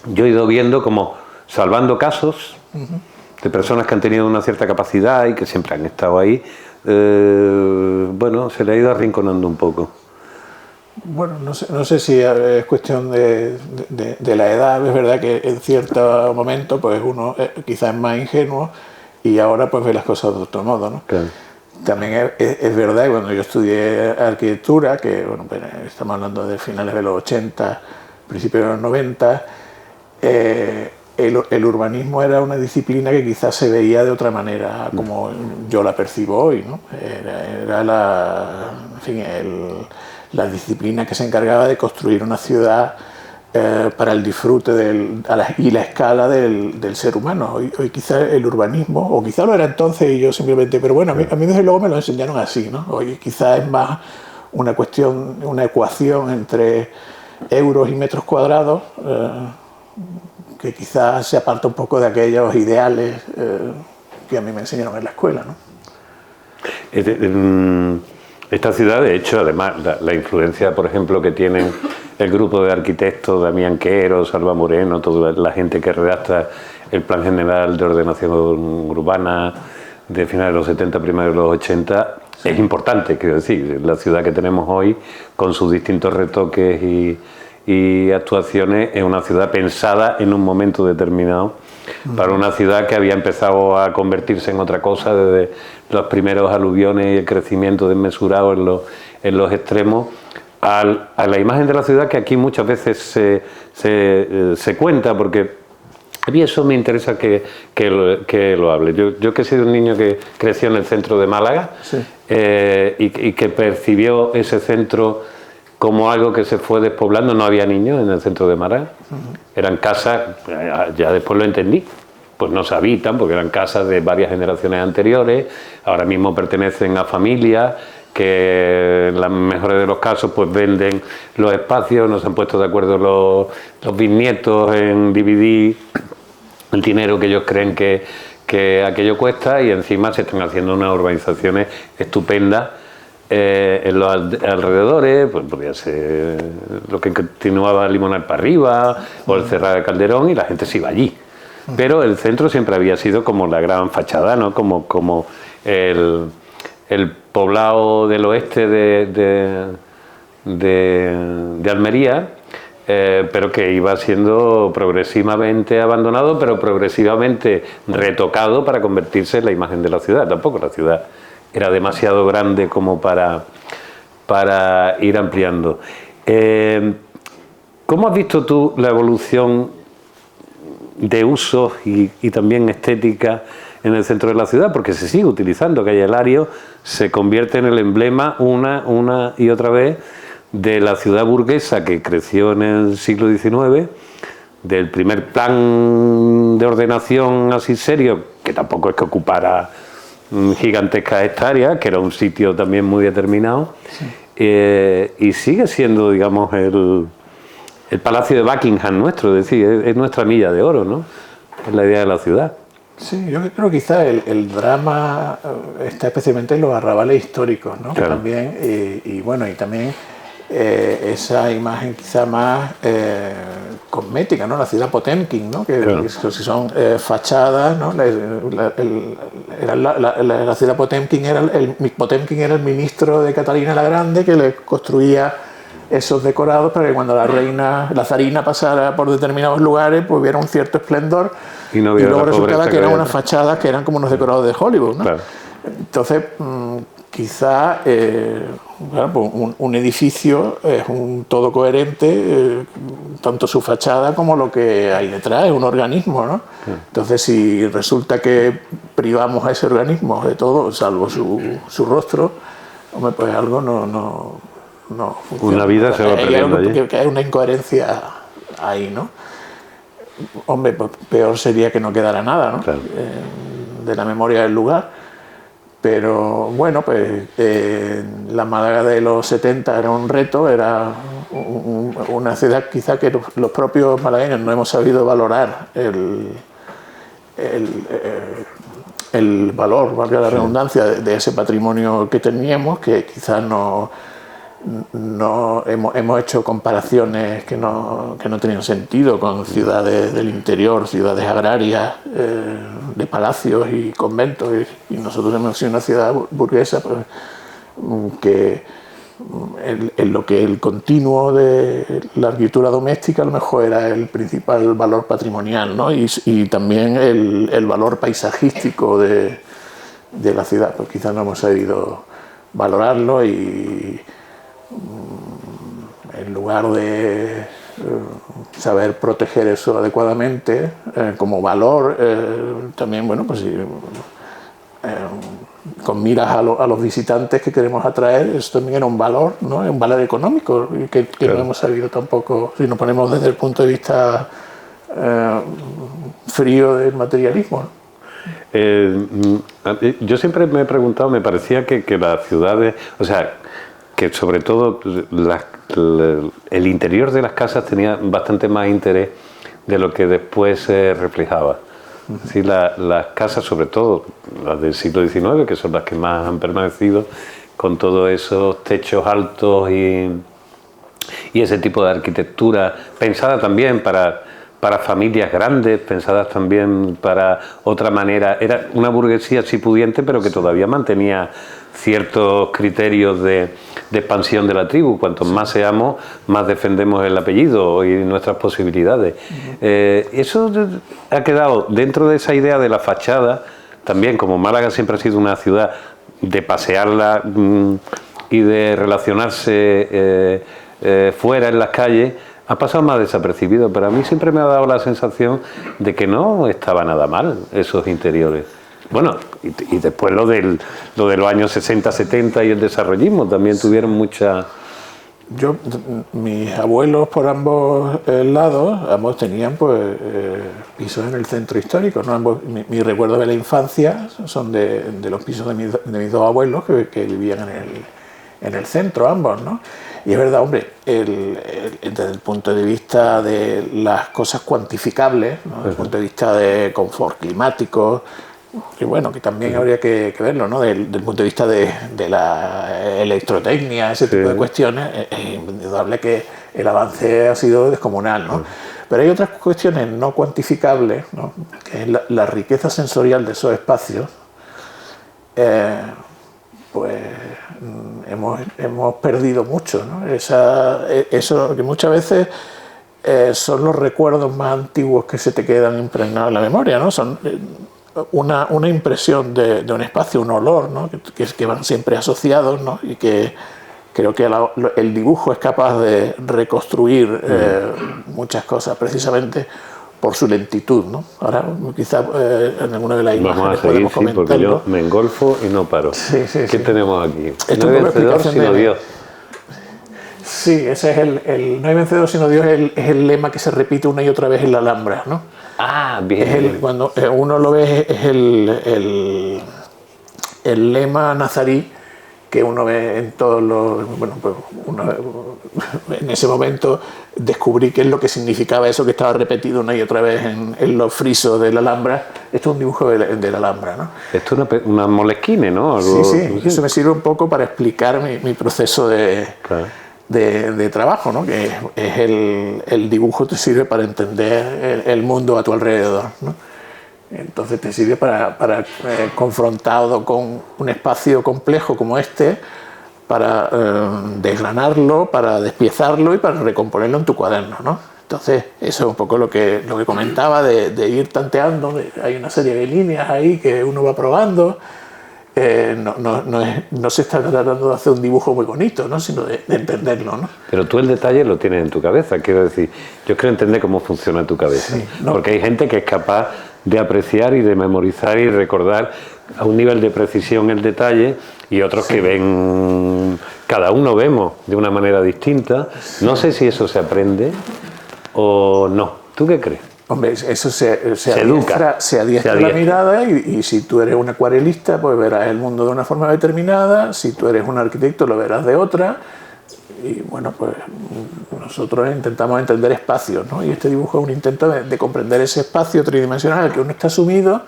yo he ido viendo como salvando casos de personas que han tenido una cierta capacidad y que siempre han estado ahí, bueno, se le ha ido arrinconando un poco. Bueno, no sé si es cuestión de la edad. Es verdad que en cierto momento pues uno quizás es más ingenuo y ahora pues ve las cosas de otro modo, ¿no? Claro. También es verdad que cuando yo estudié arquitectura, que bueno, pues, estamos hablando de finales de los 80, principios de los 90, el urbanismo era una disciplina que quizás se veía de otra manera, como yo la percibo hoy, ¿no? Era en fin, la disciplina que se encargaba de construir una ciudad para el disfrute y la escala del ser humano. Hoy quizás el urbanismo, o quizás lo era entonces y yo simplemente, pero bueno, a mí desde luego me lo enseñaron así, ¿no? Hoy quizás es más una cuestión, una ecuación entre euros y metros cuadrados, que quizás se aparta un poco de aquellos ideales que a mí me enseñaron en la escuela, ¿no? Esta ciudad, de hecho, además, la influencia, por ejemplo, que tienen el grupo de arquitectos, Damián Quero, Salva Moreno, toda la gente que redacta el Plan General de Ordenación Urbana de finales de los 70, primeros de los 80, sí, es importante, quiero decir. La ciudad que tenemos hoy, con sus distintos retoques y actuaciones, es una ciudad pensada en un momento determinado para una ciudad que había empezado a convertirse en otra cosa desde los primeros aluviones y el crecimiento desmesurado en los extremos, a la imagen de la ciudad que aquí muchas veces se cuenta, porque a mí eso me interesa que lo hable. Yo que he sido un niño que creció en el centro de Málaga, sí, y que percibió ese centro como algo que se fue despoblando. No había niños en el centro de Málaga, eran casas, ya después lo entendí, pues no se habitan porque eran casas de varias generaciones anteriores, ahora mismo pertenecen a familias que en los mejores de los casos pues venden los espacios, no se han puesto de acuerdo los bisnietos en dividir el dinero que ellos creen que aquello cuesta, y encima se están haciendo unas urbanizaciones estupendas en los alrededores. Pues podría ser lo que continuaba Limonar para arriba o el Cerrado de Calderón, y la gente se iba allí. Pero el centro siempre había sido como la gran fachada, ¿no? Como el poblado del oeste de Almería, pero que iba siendo progresivamente abandonado, pero progresivamente retocado para convertirse en la imagen de la ciudad. Tampoco la ciudad era demasiado grande como para ir ampliando. ¿Cómo has visto tú la evolución de usos y también estética en el centro de la ciudad? Porque se sigue utilizando. Calle Lario se convierte en el emblema una y otra vez de la ciudad burguesa que creció en el siglo XIX, del primer plan de ordenación así serio, que tampoco es que ocupara gigantescas hectáreas, que era un sitio también muy determinado, sí, y sigue siendo, digamos, el Palacio de Buckingham nuestro, es decir, es nuestra milla de oro, ¿no? Es la idea de la ciudad. Sí, yo creo que quizá el drama está especialmente en los arrabales históricos, ¿no? Claro. También, y bueno, y también esa imagen quizá más cosmética, ¿no? La ciudad Potemkin, ¿no? Que son fachadas, ¿no? La ciudad Potemkin Potemkin era el ministro de Catalina la Grande, que le construía esos decorados para que cuando la zarina pasara por determinados lugares pues hubiera un cierto esplendor, y luego resultaba que eran unas fachadas que eran como unos decorados de Hollywood, ¿no? Claro. Entonces quizá bueno, pues un edificio es un todo coherente, tanto su fachada como lo que hay detrás, es un organismo, ¿no? Entonces si resulta que privamos a ese organismo de todo, salvo su rostro, hombre, pues algo no funciona. Una vida se va perdiendo allí. Que hay una incoherencia ahí, ¿no? Hombre, pues peor sería que no quedara nada, ¿no? Claro. De la memoria del lugar. Pero bueno, pues la Málaga de los 70 era un reto, era una ciudad quizá que los propios malagueños no hemos sabido valorar el valor, valga la redundancia, de ese patrimonio que teníamos, que quizás no no hemos hecho comparaciones que no tenían sentido con ciudades del interior, ciudades agrarias, de palacios y conventos, y nosotros hemos sido una ciudad burguesa, pues, que en lo que el continuo de la arquitectura doméstica a lo mejor era el principal valor patrimonial, ¿no? Y también el valor paisajístico de la ciudad, pues quizás no hemos sabido valorarlo, y en lugar de saber proteger eso adecuadamente como valor, también, bueno, pues con miras a los visitantes que queremos atraer, eso también era un valor, ¿no? Es un valor económico que claro, no hemos sabido tampoco, si nos ponemos desde el punto de vista frío del materialismo, ¿no? Yo siempre me he preguntado, me parecía que las ciudades, o sea, que sobre todo el interior de las casas tenía bastante más interés de lo que después se reflejaba. Sí, las casas, sobre todo las del siglo XIX, que son las que más han permanecido, con todos esos techos altos y ese tipo de arquitectura, pensada también para familias grandes, pensadas también para otra manera. Era una burguesía sí pudiente, pero que todavía mantenía ciertos criterios de expansión de la tribu. Cuantos más seamos, más defendemos el apellido y nuestras posibilidades. Eso ha quedado dentro de esa idea de la fachada. También, como Málaga siempre ha sido una ciudad de pasearla y de relacionarse fuera en las calles, ha pasado más desapercibido, pero a mí siempre me ha dado la sensación de que no estaba nada mal esos interiores. Bueno, y después lo de los años 60, 70 y el desarrollismo también tuvieron mucha... Mis abuelos por ambos lados, ambos tenían pues pisos en el centro histórico, ¿no? Mi recuerdo de la infancia son de los pisos de mis dos abuelos que vivían en el centro, ambos, ¿no? Y es verdad, hombre, desde el punto de vista de las cosas cuantificables, ¿no? Desde el punto de vista de confort climático, que bueno, que también habría que verlo, ¿no? Del punto de vista de la electrotecnia, ese tipo de cuestiones, es indudable que el avance ha sido descomunal, ¿no? Pero hay otras cuestiones no cuantificables, ¿no? Que es la riqueza sensorial de esos espacios. Pues hemos perdido mucho, ¿no? Eso que muchas veces son los recuerdos más antiguos que se te quedan impregnados en la memoria, ¿no? Son una impresión de un espacio, un olor, ¿no? que van siempre asociados, ¿no? Y que creo que el dibujo es capaz de reconstruir muchas cosas precisamente por su lentitud, ¿no? Ahora quizá en alguna de las imágenes podemos comentarlo. Porque yo me engolfo y no paro. Sí, ¿Qué tenemos aquí? Esto no hay vencedor sino Dios. Sí, ese es el no hay vencedor sino Dios, es el lema que se repite una y otra vez en la Alhambra, ¿no? Ah, bien. Cuando uno lo ve, es el lema nazarí que uno ve en todos los... Bueno, pues en ese momento descubrí qué es lo que significaba eso que estaba repetido una y otra vez en los frisos de la Alhambra. Esto es un dibujo de la Alhambra, ¿no? Esto es una molesquine, ¿no? Algo... Sí, eso me sirve un poco para explicar mi proceso de trabajo, ¿no? Que es el dibujo te sirve para entender el mundo a tu alrededor, ¿no? Entonces te sirve para confrontado con un espacio complejo como este, para desgranarlo, para despiezarlo y para recomponerlo en tu cuaderno, ¿no? Entonces eso es un poco lo que comentaba de ir tanteando. Hay una serie de líneas ahí que uno va probando. No se está tratando de hacer un dibujo muy bonito, ¿no? Sino de entenderlo, ¿no? Pero tú el detalle lo tienes en tu cabeza, quiero decir, yo quiero entender cómo funciona tu cabeza, sí, ¿no? Porque hay gente que es capaz de apreciar y de memorizar y recordar a un nivel de precisión el detalle, y otros que ven, cada uno vemos de una manera distinta. No sé si eso se aprende o no. ¿Tú qué crees? Hombre, eso se adiestra la mirada, y si tú eres un acuarelista, pues verás el mundo de una forma determinada. Si tú eres un arquitecto, lo verás de otra. Y bueno, pues nosotros intentamos entender espacios, ¿no? Y este dibujo es un intento de comprender ese espacio tridimensional en el que uno está sumido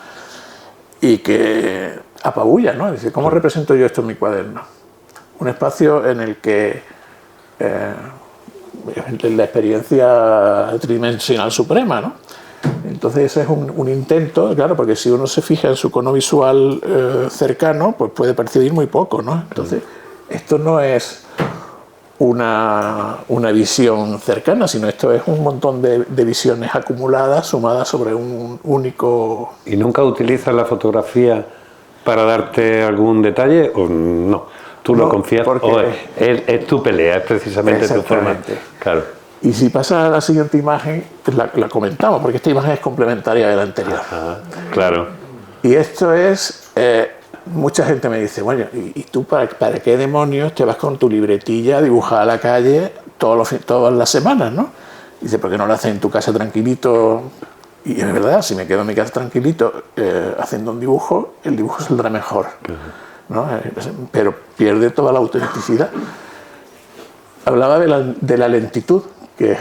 y que apabulla, ¿no? Dice, ¿cómo represento yo esto en mi cuaderno? Un espacio en el que la experiencia tridimensional suprema, ¿no? Entonces ese es un intento, claro, porque si uno se fija en su cono visual cercano, pues puede percibir muy poco, ¿no? Entonces esto no es una visión cercana, sino esto es un montón de visiones acumuladas, sumadas sobre un único... ¿Y nunca utilizas la fotografía para darte algún detalle o no? ¿Tú no, lo confías? ¿O es tu pelea, es precisamente tu forma? Claro. Y si pasa a la siguiente imagen, pues la comentamos, porque esta imagen es complementaria de la anterior. Ajá, claro. Y esto es... mucha gente me dice, bueno, ¿y tú para qué demonios te vas con tu libretilla a dibujar a la calle todas las semanas, ¿no? Y dice, ¿por qué no lo haces en tu casa tranquilito? Y es verdad, si me quedo en mi casa tranquilito haciendo un dibujo, el dibujo saldrá mejor, ¿no? Pero pierde toda la autenticidad. Hablaba de la lentitud, que es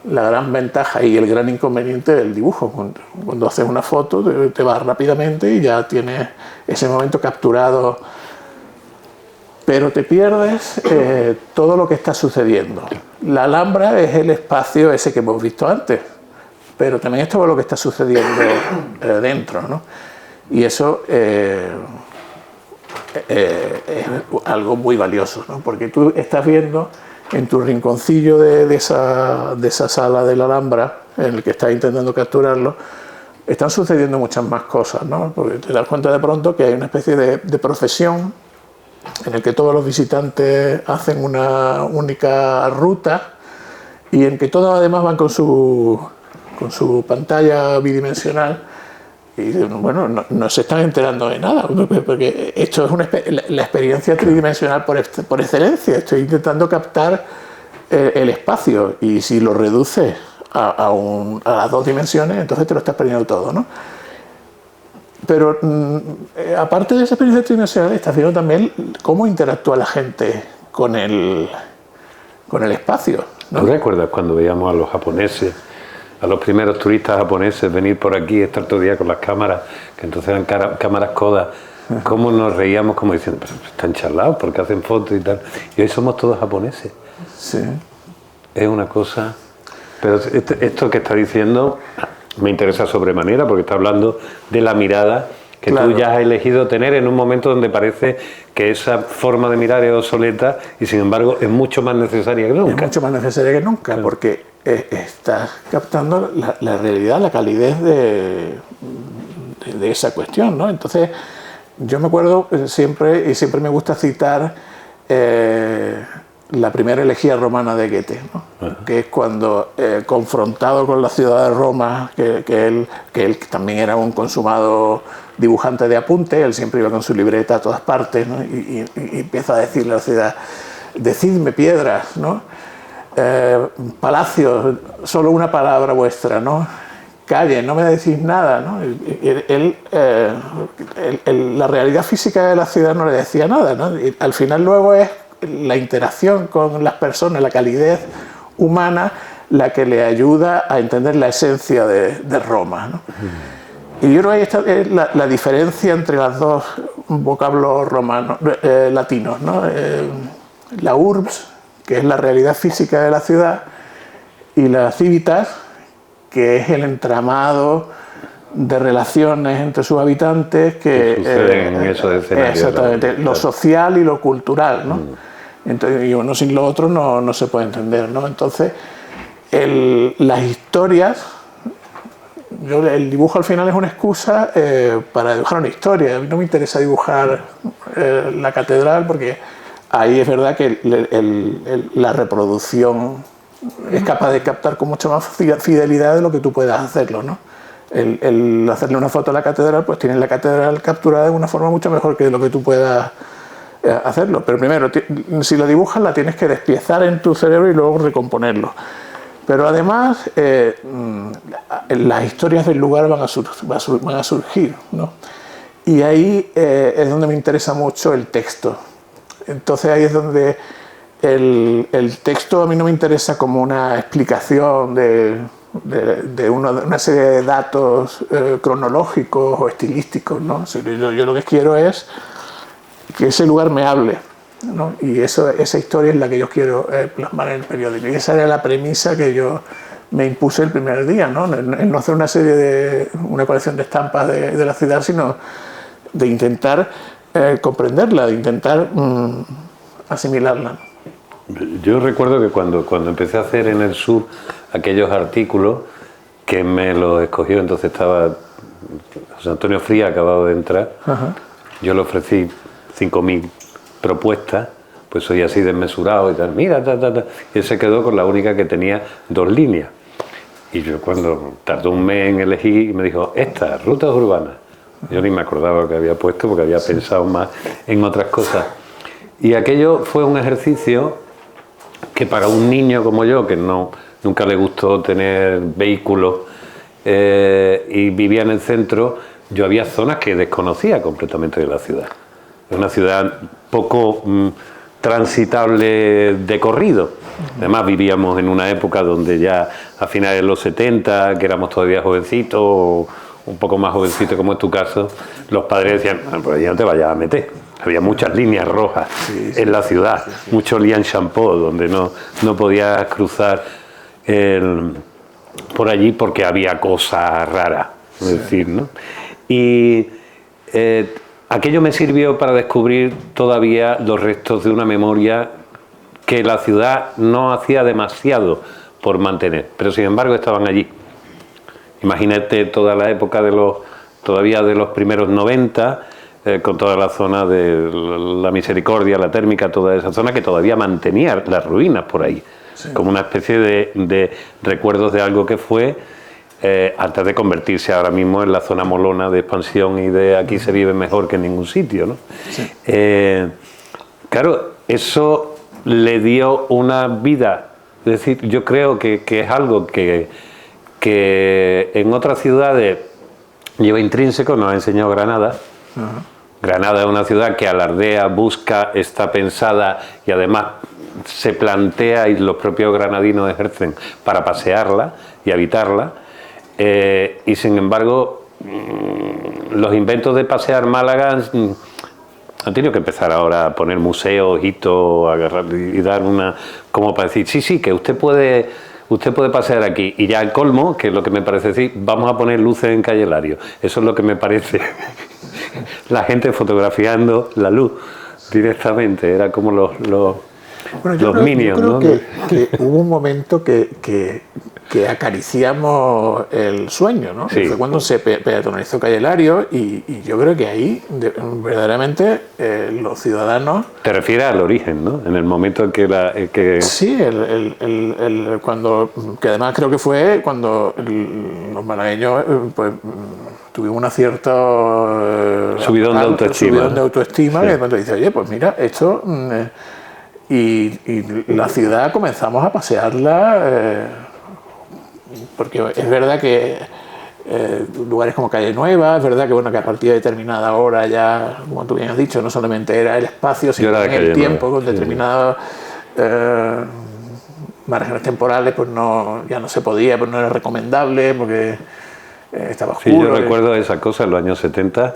la gran ventaja y el gran inconveniente del dibujo. Cuando haces una foto te vas rápidamente y ya tienes ese momento capturado, pero te pierdes todo lo que está sucediendo. La Alhambra es el espacio ese que hemos visto antes, pero también es todo lo que está sucediendo dentro, ¿no? Y eso es algo muy valioso, ¿no? Porque tú estás viendo en tu rinconcillo de esa sala de la Alhambra, en el que estás intentando capturarlo, están sucediendo muchas más cosas, ¿no? Porque te das cuenta de pronto que hay una especie de procesión en el que todos los visitantes hacen una única ruta y en que todos además van con su pantalla bidimensional y bueno, no se están enterando de nada, porque esto es la experiencia tridimensional por excelencia. Estoy intentando captar el espacio y si lo reduces a las dos dimensiones, entonces te lo estás perdiendo todo, ¿no? Pero aparte de esa experiencia tridimensional, estás viendo también cómo interactúa la gente con el espacio, ¿no? ¿Tú recuerdas cuando veíamos a los japoneses, a los primeros turistas japoneses venir por aquí, estar todo el día con las cámaras, que entonces eran cámaras Kodak, cómo nos reíamos como diciendo, pero están charlados porque hacen fotos y tal, y hoy somos todos japoneses? Sí. Es una cosa... Pero esto que está diciendo me interesa sobremanera porque está hablando de la mirada que claro, tú ya has elegido tener en un momento donde parece que esa forma de mirar es obsoleta y sin embargo es mucho más necesaria que nunca. Es mucho más necesaria que nunca, claro, porque estás captando la realidad, la calidez de esa cuestión, ¿no? Entonces yo me acuerdo siempre, y siempre me gusta citar la primera elegía romana de Goethe, ¿no? Que es cuando, confrontado con la ciudad de Roma, que él también era un consumado dibujante de apuntes, él siempre iba con su libreta a todas partes, ¿no? y empieza a decirle a la ciudad, decidme piedras, ¿no? Palacios, solo una palabra vuestra, ¿no? Calle, no me decís nada, ¿no? La realidad física de la ciudad no le decía nada, ¿no? Y al final luego es la interacción con las personas, la calidez humana, la que le ayuda a entender la esencia de Roma, ¿no? Y yo creo que ahí está la diferencia entre los dos vocablos romanos, latinos, ¿no? La urbs, que es la realidad física de la ciudad, y la civitas, que es el entramado de relaciones entre sus habitantes que suceden en esos escenarios, exactamente, ¿no? Lo social y lo cultural, ¿no? Entonces, y uno sin lo otro no se puede entender, ¿no? Entonces las historias, el dibujo al final es una excusa para dibujar una historia. A mí no me interesa dibujar la catedral porque ahí es verdad que la reproducción es capaz de captar con mucha más fidelidad de lo que tú puedas hacerlo, ¿no? El hacerle una foto a la catedral, pues tienes la catedral capturada de una forma mucho mejor que lo que tú puedas hacerlo. Pero primero, si lo dibujas, la tienes que despiezar en tu cerebro y luego recomponerlo. Pero además, las historias del lugar van a surgir, ¿no? Y ahí es donde me interesa mucho el texto. Entonces ahí es donde el texto a mí no me interesa como una explicación de una serie de datos cronológicos o estilísticos, ¿no? Yo lo que quiero es que ese lugar me hable. ¿no? Y esa historia es la que yo quiero plasmar en el periódico. Y esa era la premisa que yo me impuse el primer día, ¿no? El no hacer una colección de estampas de la ciudad, sino de intentar comprenderla, de intentar asimilarla. Yo recuerdo que cuando empecé a hacer en el sur aquellos artículos, que me los escogió, entonces estaba José Antonio Fría, acabado de entrar. Ajá. Yo le ofrecí 5.000 propuestas, pues soy así desmesurado y tal, mira, y él se quedó con la única que tenía 2 líneas. Y yo cuando tardó un mes en elegir, me dijo, rutas urbanas. Yo ni me acordaba lo que había puesto porque había pensado más en otras cosas. Y aquello fue un ejercicio que para un niño como yo, que nunca le gustó tener vehículos y vivía en el centro, yo había zonas que desconocía completamente de la ciudad. Es una ciudad poco transitable de corrido. Además vivíamos en una época donde ya a finales de los 70, que éramos todavía jovencitos, un poco más jovencitos como es tu caso, los padres decían, por allí no te vayas a meter. Había muchas líneas rojas en la ciudad, mucho Lian Shampoo, donde no podías cruzar por allí porque había cosas raras, es decir, ¿no? Y aquello me sirvió para descubrir todavía los restos de una memoria que la ciudad no hacía demasiado por mantener, pero sin embargo estaban allí. Imagínate toda la época todavía de los primeros 90, con toda la zona de la Misericordia, la Térmica, toda esa zona que todavía mantenía las ruinas por ahí, como una especie de recuerdos de algo que fue antes de convertirse ahora mismo en la zona molona de expansión y de aquí se vive mejor que en ningún sitio, ¿no? Sí. Claro, eso le dio una vida, es decir, yo creo que es algo que en otras ciudades lleva intrínseco, nos ha enseñado Granada. Granada es una ciudad que alardea, busca, está pensada y además se plantea y los propios granadinos ejercen para pasearla y habitarla. Y sin embargo, los inventos de pasear Málaga han tenido que empezar ahora a poner museos, hitos, agarrar y dar una, como para decir, sí, que usted puede pasear aquí. Y ya el colmo, que es lo que me parece decir, vamos a poner luces en Calle Lario. Eso es lo que me parece. La gente fotografiando la luz directamente, era como los Minions, yo creo, ¿no? que hubo un momento que acariciamos el sueño, ¿no? Sí. Fue cuando se peatonalizó Calle Lario y yo creo que ahí verdaderamente los ciudadanos... Te refieres al origen, ¿no? En el momento en que... Sí, que además creo que fue cuando los malagueños pues, tuvimos una cierta... subidón de autoestima, sí. Que de pronto dice, oye, pues mira, esto... Y la ciudad comenzamos a pasearla, porque es verdad que lugares como Calle Nueva, es verdad que, bueno, que a partir de determinada hora ya, como tú bien has dicho, no solamente era el espacio, sino el tiempo, con determinados márgenes temporales, pues ya no se podía, pues no era recomendable, porque estaba oscuro. Sí, yo recuerdo esa cosa en los años 70,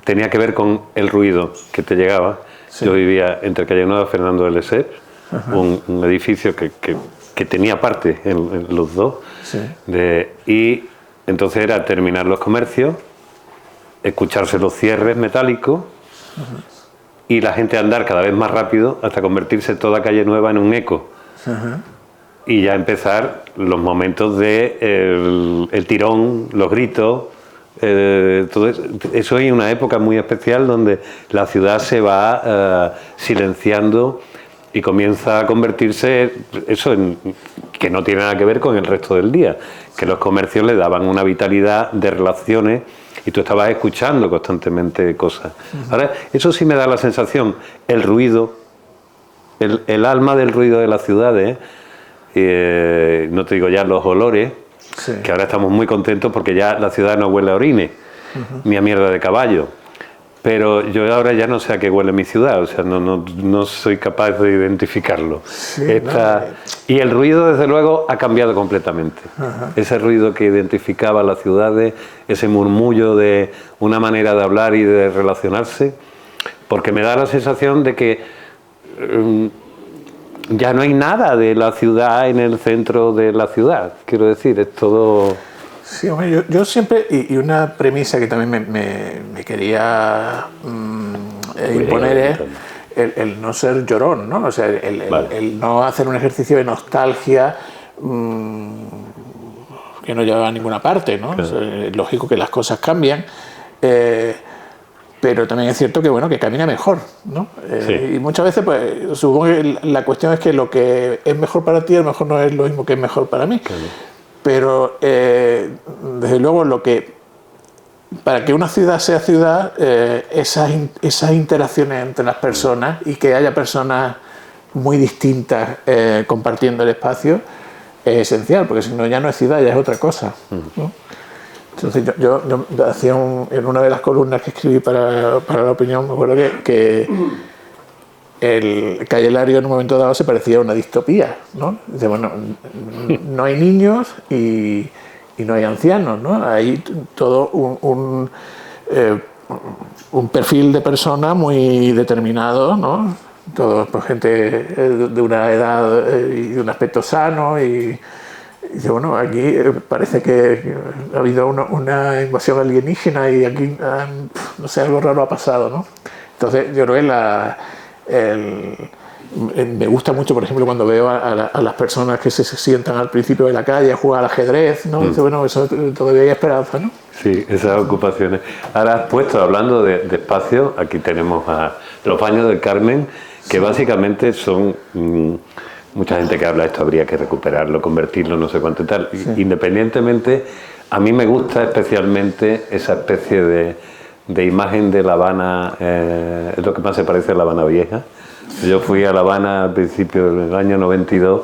tenía que ver con el ruido que te llegaba. Sí. Yo vivía entre Calle Nueva y Fernando de Lesseps, un edificio que tenía parte en los dos. Sí. Y entonces era terminar los comercios, escucharse los cierres metálicos y la gente andar cada vez más rápido hasta convertirse toda Calle Nueva en un eco. Y ya empezar los momentos de el tirón, los gritos. Todo eso es una época muy especial donde la ciudad se va silenciando y comienza a convertirse eso en que no tiene nada que ver con el resto del día, que los comercios le daban una vitalidad de relaciones y tú estabas escuchando constantemente cosas. Ahora, eso sí me da la sensación, el ruido, el alma del ruido de las ciudades, no te digo ya los olores. Sí. Que ahora estamos muy contentos porque ya la ciudad no huele a orines ni a mierda de caballo, pero yo ahora ya no sé a qué huele mi ciudad, o sea, no soy capaz de identificarlo. Sí, y el ruido, desde luego, ha cambiado completamente. Ese ruido que identificaba las ciudades, ese murmullo de una manera de hablar y de relacionarse, porque me da la sensación de que ya no hay nada de la ciudad en el centro de la ciudad. Quiero decir, es todo... Sí, hombre, yo siempre, y una premisa que también me quería imponer es el no ser llorón, ¿no? O sea, el no hacer un ejercicio de nostalgia que no lleva a ninguna parte, ¿no? Claro. O sea, es lógico que las cosas cambian, pero también es cierto que, bueno, que camina mejor, ¿no? Sí. Y muchas veces, pues, supongo que la cuestión es que lo que es mejor para ti a lo mejor no es lo mismo que es mejor para mí. Claro. Pero, desde luego, para que una ciudad sea ciudad, esas interacciones entre las personas y que haya personas muy distintas compartiendo el espacio es esencial, porque si no ya no es ciudad, ya es otra cosa, ¿no? Entonces yo hacía en una de las columnas que escribí para La Opinión, me acuerdo que el Calle Lario en un momento dado se parecía a una distopía, ¿no? Dice, bueno, no hay niños y no hay ancianos, ¿no? Hay todo un perfil de persona muy determinado, ¿no? Todo, pues, gente de una edad y de un aspecto sano y dice, bueno, aquí parece que ha habido una invasión alienígena y aquí, no sé, algo raro ha pasado, ¿no? Entonces yo creo que me gusta mucho, por ejemplo, cuando veo a las personas que se sientan al principio de la calle a jugar al ajedrez, ¿no? Dice, bueno, eso todavía hay esperanza, ¿no? Sí, esas ocupaciones. Ahora has puesto, hablando de espacio, aquí tenemos a los Baños del Carmen, que sí, básicamente son... mucha gente que habla de esto, habría que recuperarlo, convertirlo, no sé cuánto y tal. Sí. Independientemente, a mí me gusta especialmente esa especie de imagen de La Habana, es lo que más se parece a La Habana Vieja. Yo fui a La Habana al principio del año 92,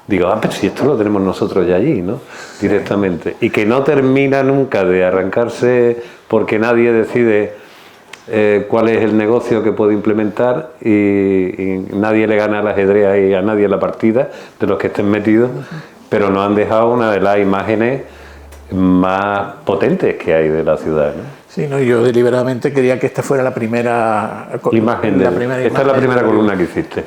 digo, pero si esto lo tenemos nosotros ya allí, ¿no? Directamente. Y que no termina nunca de arrancarse porque nadie decide cuál es el negocio que puede implementar y nadie le gana al ajedrez y a nadie la partida de los que estén metidos, pero nos han dejado una de las imágenes más potentes que hay de la ciudad, ¿no? Sí, no, yo deliberadamente quería que esta fuera la primera imagen. Esta es la primera columna que hiciste.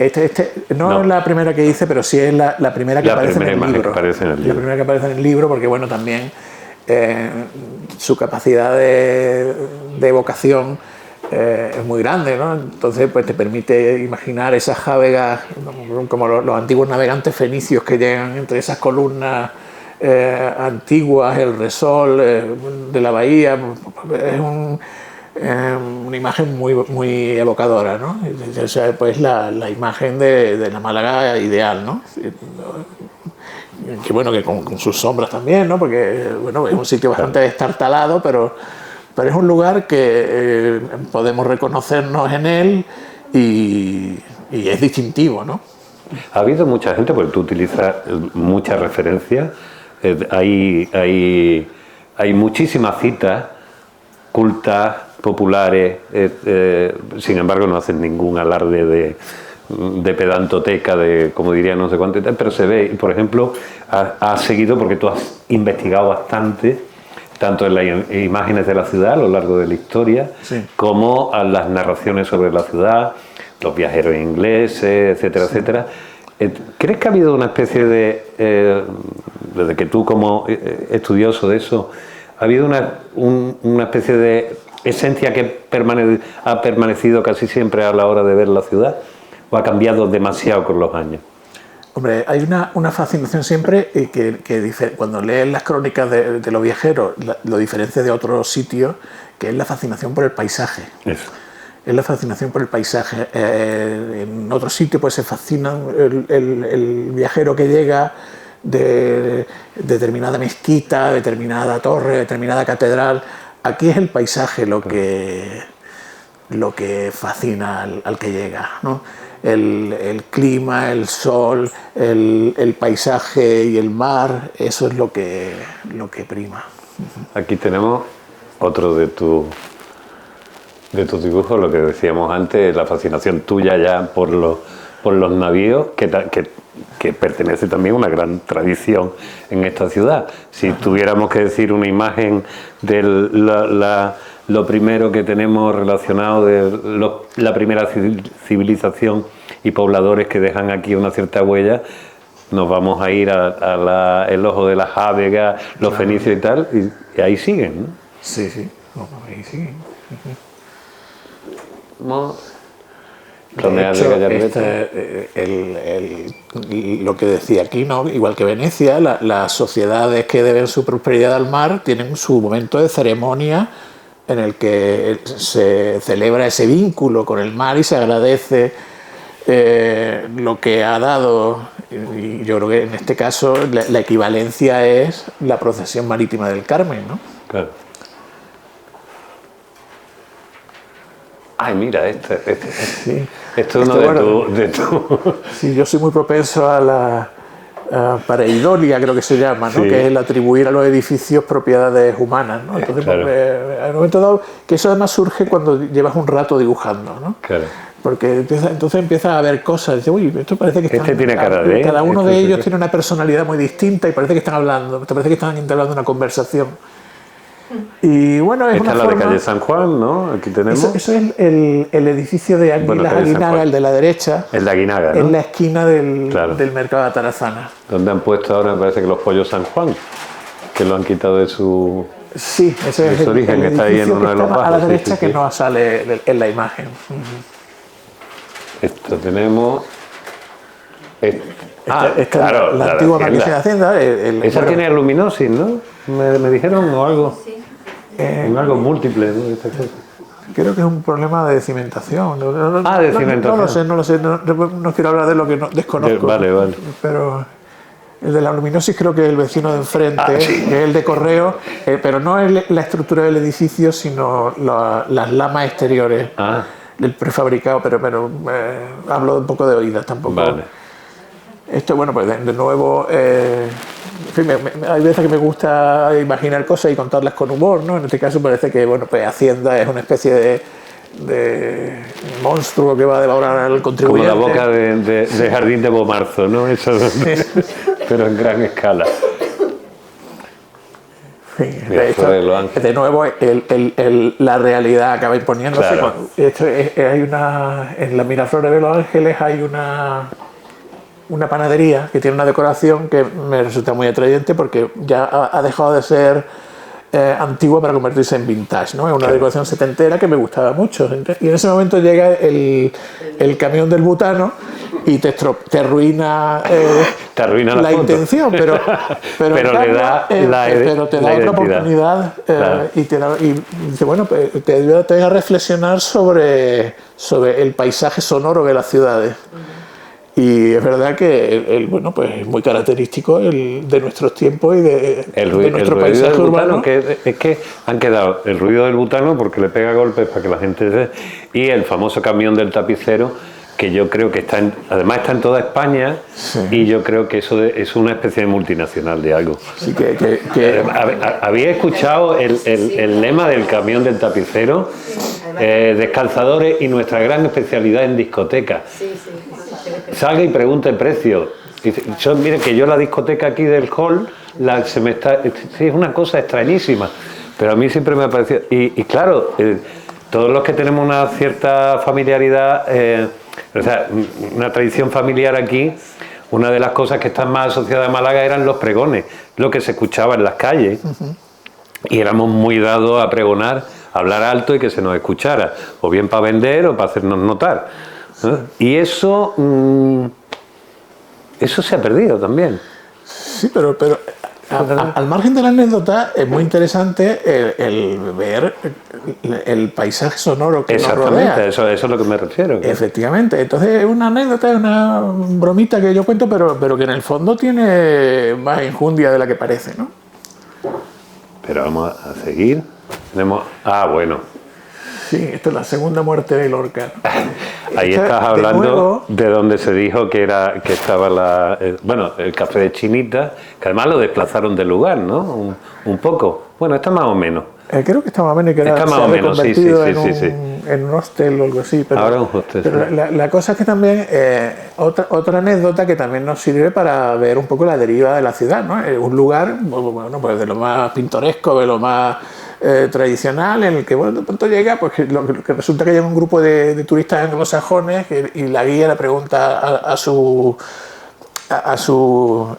No es la primera que hice, pero sí es la primera que aparece en el libro. La primera que aparece en el libro, porque, bueno, también su capacidad de evocación es muy grande, ¿no? Entonces, pues te permite imaginar esas jávegas como los antiguos navegantes fenicios que llegan entre esas columnas antiguas, el resol de la bahía. Es una imagen muy evocadora, ¿no? O sea, pues la imagen de la Málaga ideal, ¿no? Que, bueno, que con sus sombras también, ¿no? Porque, bueno, es un sitio bastante destartalado, pero es un lugar que podemos reconocernos en él y es distintivo, ¿no? Ha habido mucha gente, porque tú utilizas muchas referencias, hay muchísimas citas cultas, populares, sin embargo no hacen ningún alarde de pedantoteca, de como diría no sé cuánto, pero se ve. Y, por ejemplo, has seguido, porque tú has investigado bastante, tanto en las imágenes de la ciudad a lo largo de la historia, sí, como a las narraciones sobre la ciudad, los viajeros ingleses, etcétera, sí, etcétera. ¿Crees que ha habido una especie desde que tú como estudioso de eso, ha habido una especie de esencia que ha permanecido casi siempre a la hora de ver la ciudad, o ha cambiado demasiado con los años? Hombre, hay una fascinación siempre que cuando lees las crónicas de los viajeros lo diferencia de otros sitios, que es la fascinación por el paisaje. Eso. Es la fascinación por el paisaje. En otros sitios pues se fascina el viajero que llega de determinada mezquita, determinada torre, determinada catedral. Aquí es el paisaje lo que fascina al que llega, ¿no? El clima, el sol, el paisaje y el mar, eso es lo que prima. Aquí tenemos otro de tus dibujos, lo que decíamos antes, la fascinación tuya ya por los navíos, que pertenece también a una gran tradición en esta ciudad. Si tuviéramos que decir una imagen de lo primero que tenemos relacionado de la primera civilización y pobladores que dejan aquí una cierta huella, nos vamos a ir el ojo de la Jávega, los fenicios y tal, y ahí siguen, ¿no? Sí, sí, ahí siguen. De hecho, lo que decía aquí, ¿no? Igual que Venecia, las sociedades que deben su prosperidad al mar tienen su momento de ceremonia en el que se celebra ese vínculo con el mar y se agradece lo que ha dado. Y yo creo que en este caso la equivalencia es la procesión marítima del Carmen, ¿no? Claro. Ay, mira, Sí. Esto es uno de tu... Sí, yo soy muy propenso a la pareidolia, creo que se llama, ¿no? Sí. Que es el atribuir a los edificios propiedades humanas, ¿no? Entonces, claro. Hay un momento dado que eso además surge cuando llevas un rato dibujando, ¿no? Claro. Porque entonces empieza a ver cosas, dice, uy, esto parece que están, tiene cara de... cada uno de ellos tiene una personalidad muy distinta y parece que están hablando, te parece que están entablando una conversación. Y bueno, es esta una es la forma... de calle San Juan, ¿no? Aquí tenemos... Eso es el edificio de Aguinaga, el de la derecha. El de Aguinaga, ¿no? En la esquina del mercado de Atarazana. Donde han puesto ahora, me parece que los pollos San Juan, que lo han quitado de su... Sí, ese es el origen, que está ahí en uno de los bajos. A la derecha, que no sale en la imagen. Esto tenemos... Claro, la antigua Malicia de Hacienda. Esa tiene luminosis, ¿no? Me dijeron o algo. Algo múltiple, ¿no? Creo que es un problema de cimentación. De cimentación. No lo sé. No quiero hablar de lo que no desconozco. Vale. Pero el de la luminosis creo que es el vecino de enfrente, sí. que es el de correo, pero no es la estructura del edificio, sino las lamas exteriores del prefabricado. Pero hablo un poco de oídas tampoco. Vale. Esto, bueno, pues de nuevo, en fin, hay veces que me gusta imaginar cosas y contarlas con humor, ¿no? En este caso parece que, bueno, pues Hacienda es una especie de monstruo que va a devorar al contribuyente. Como la boca de Jardín de Bomarzo, ¿no? Eso, pero en gran escala. Sí, de nuevo, la realidad acaba imponiéndose. Claro. En la Miraflores de Los Ángeles hay una panadería que tiene una decoración que me resulta muy atrayente porque ya ha dejado de ser antigua para convertirse en vintage, ¿no? Es una decoración setentera que me gustaba mucho. Y en ese momento llega el camión del butano y te arruina, la intención, pero te da otra oportunidad y dice, bueno, te ayuda a reflexionar sobre el paisaje sonoro de las ciudades. Y es verdad que bueno, pues es muy característico de nuestros tiempos y de nuestro paisaje urbano. Es que han quedado el ruido del butano porque le pega golpes para que la gente y el famoso camión del tapicero, que yo creo que además está en toda España, y yo creo que eso es una especie de multinacional de algo. Sí, ¿Había escuchado el lema del camión del tapicero? Descalzadores y nuestra gran especialidad en discoteca. Salga y pregunte el precio. Mire que yo la discoteca aquí del hall es una cosa extrañísima, pero a mí siempre me ha parecido, y claro, todos los que tenemos una cierta familiaridad, o sea, una tradición familiar aquí, una de las cosas que están más asociadas a Málaga eran los pregones, lo que se escuchaba en las calles. Y éramos muy dados a pregonar, a hablar alto y que se nos escuchara, o bien para vender o para hacernos notar, ¿no? Y eso se ha perdido también. Sí, pero al margen de la anécdota es muy interesante el ver el paisaje sonoro que nos rodea. Eso es lo que me refiero. Efectivamente, entonces es una anécdota, es una bromita que yo cuento, pero que en el fondo tiene más enjundia de la que parece, ¿no? Pero vamos a seguir. Tenemos... bueno. Sí, esta es la segunda muerte de Lorca. Ahí estás hablando de donde se dijo que estaba el café de Chinita, que además lo desplazaron del lugar, ¿no? Un poco. Bueno, está más o menos. Creo que está más o menos, que se ha reconvertido en un hostel o algo así. Pero, ahora un hostel. Pero la cosa es que también, otra anécdota que también nos sirve para ver un poco la deriva de la ciudad, ¿no? Un lugar, bueno, pues de lo más pintoresco, de lo más tradicional en el que, bueno, de pronto llega, pues que resulta que llega un grupo de turistas anglosajones y la guía le pregunta a su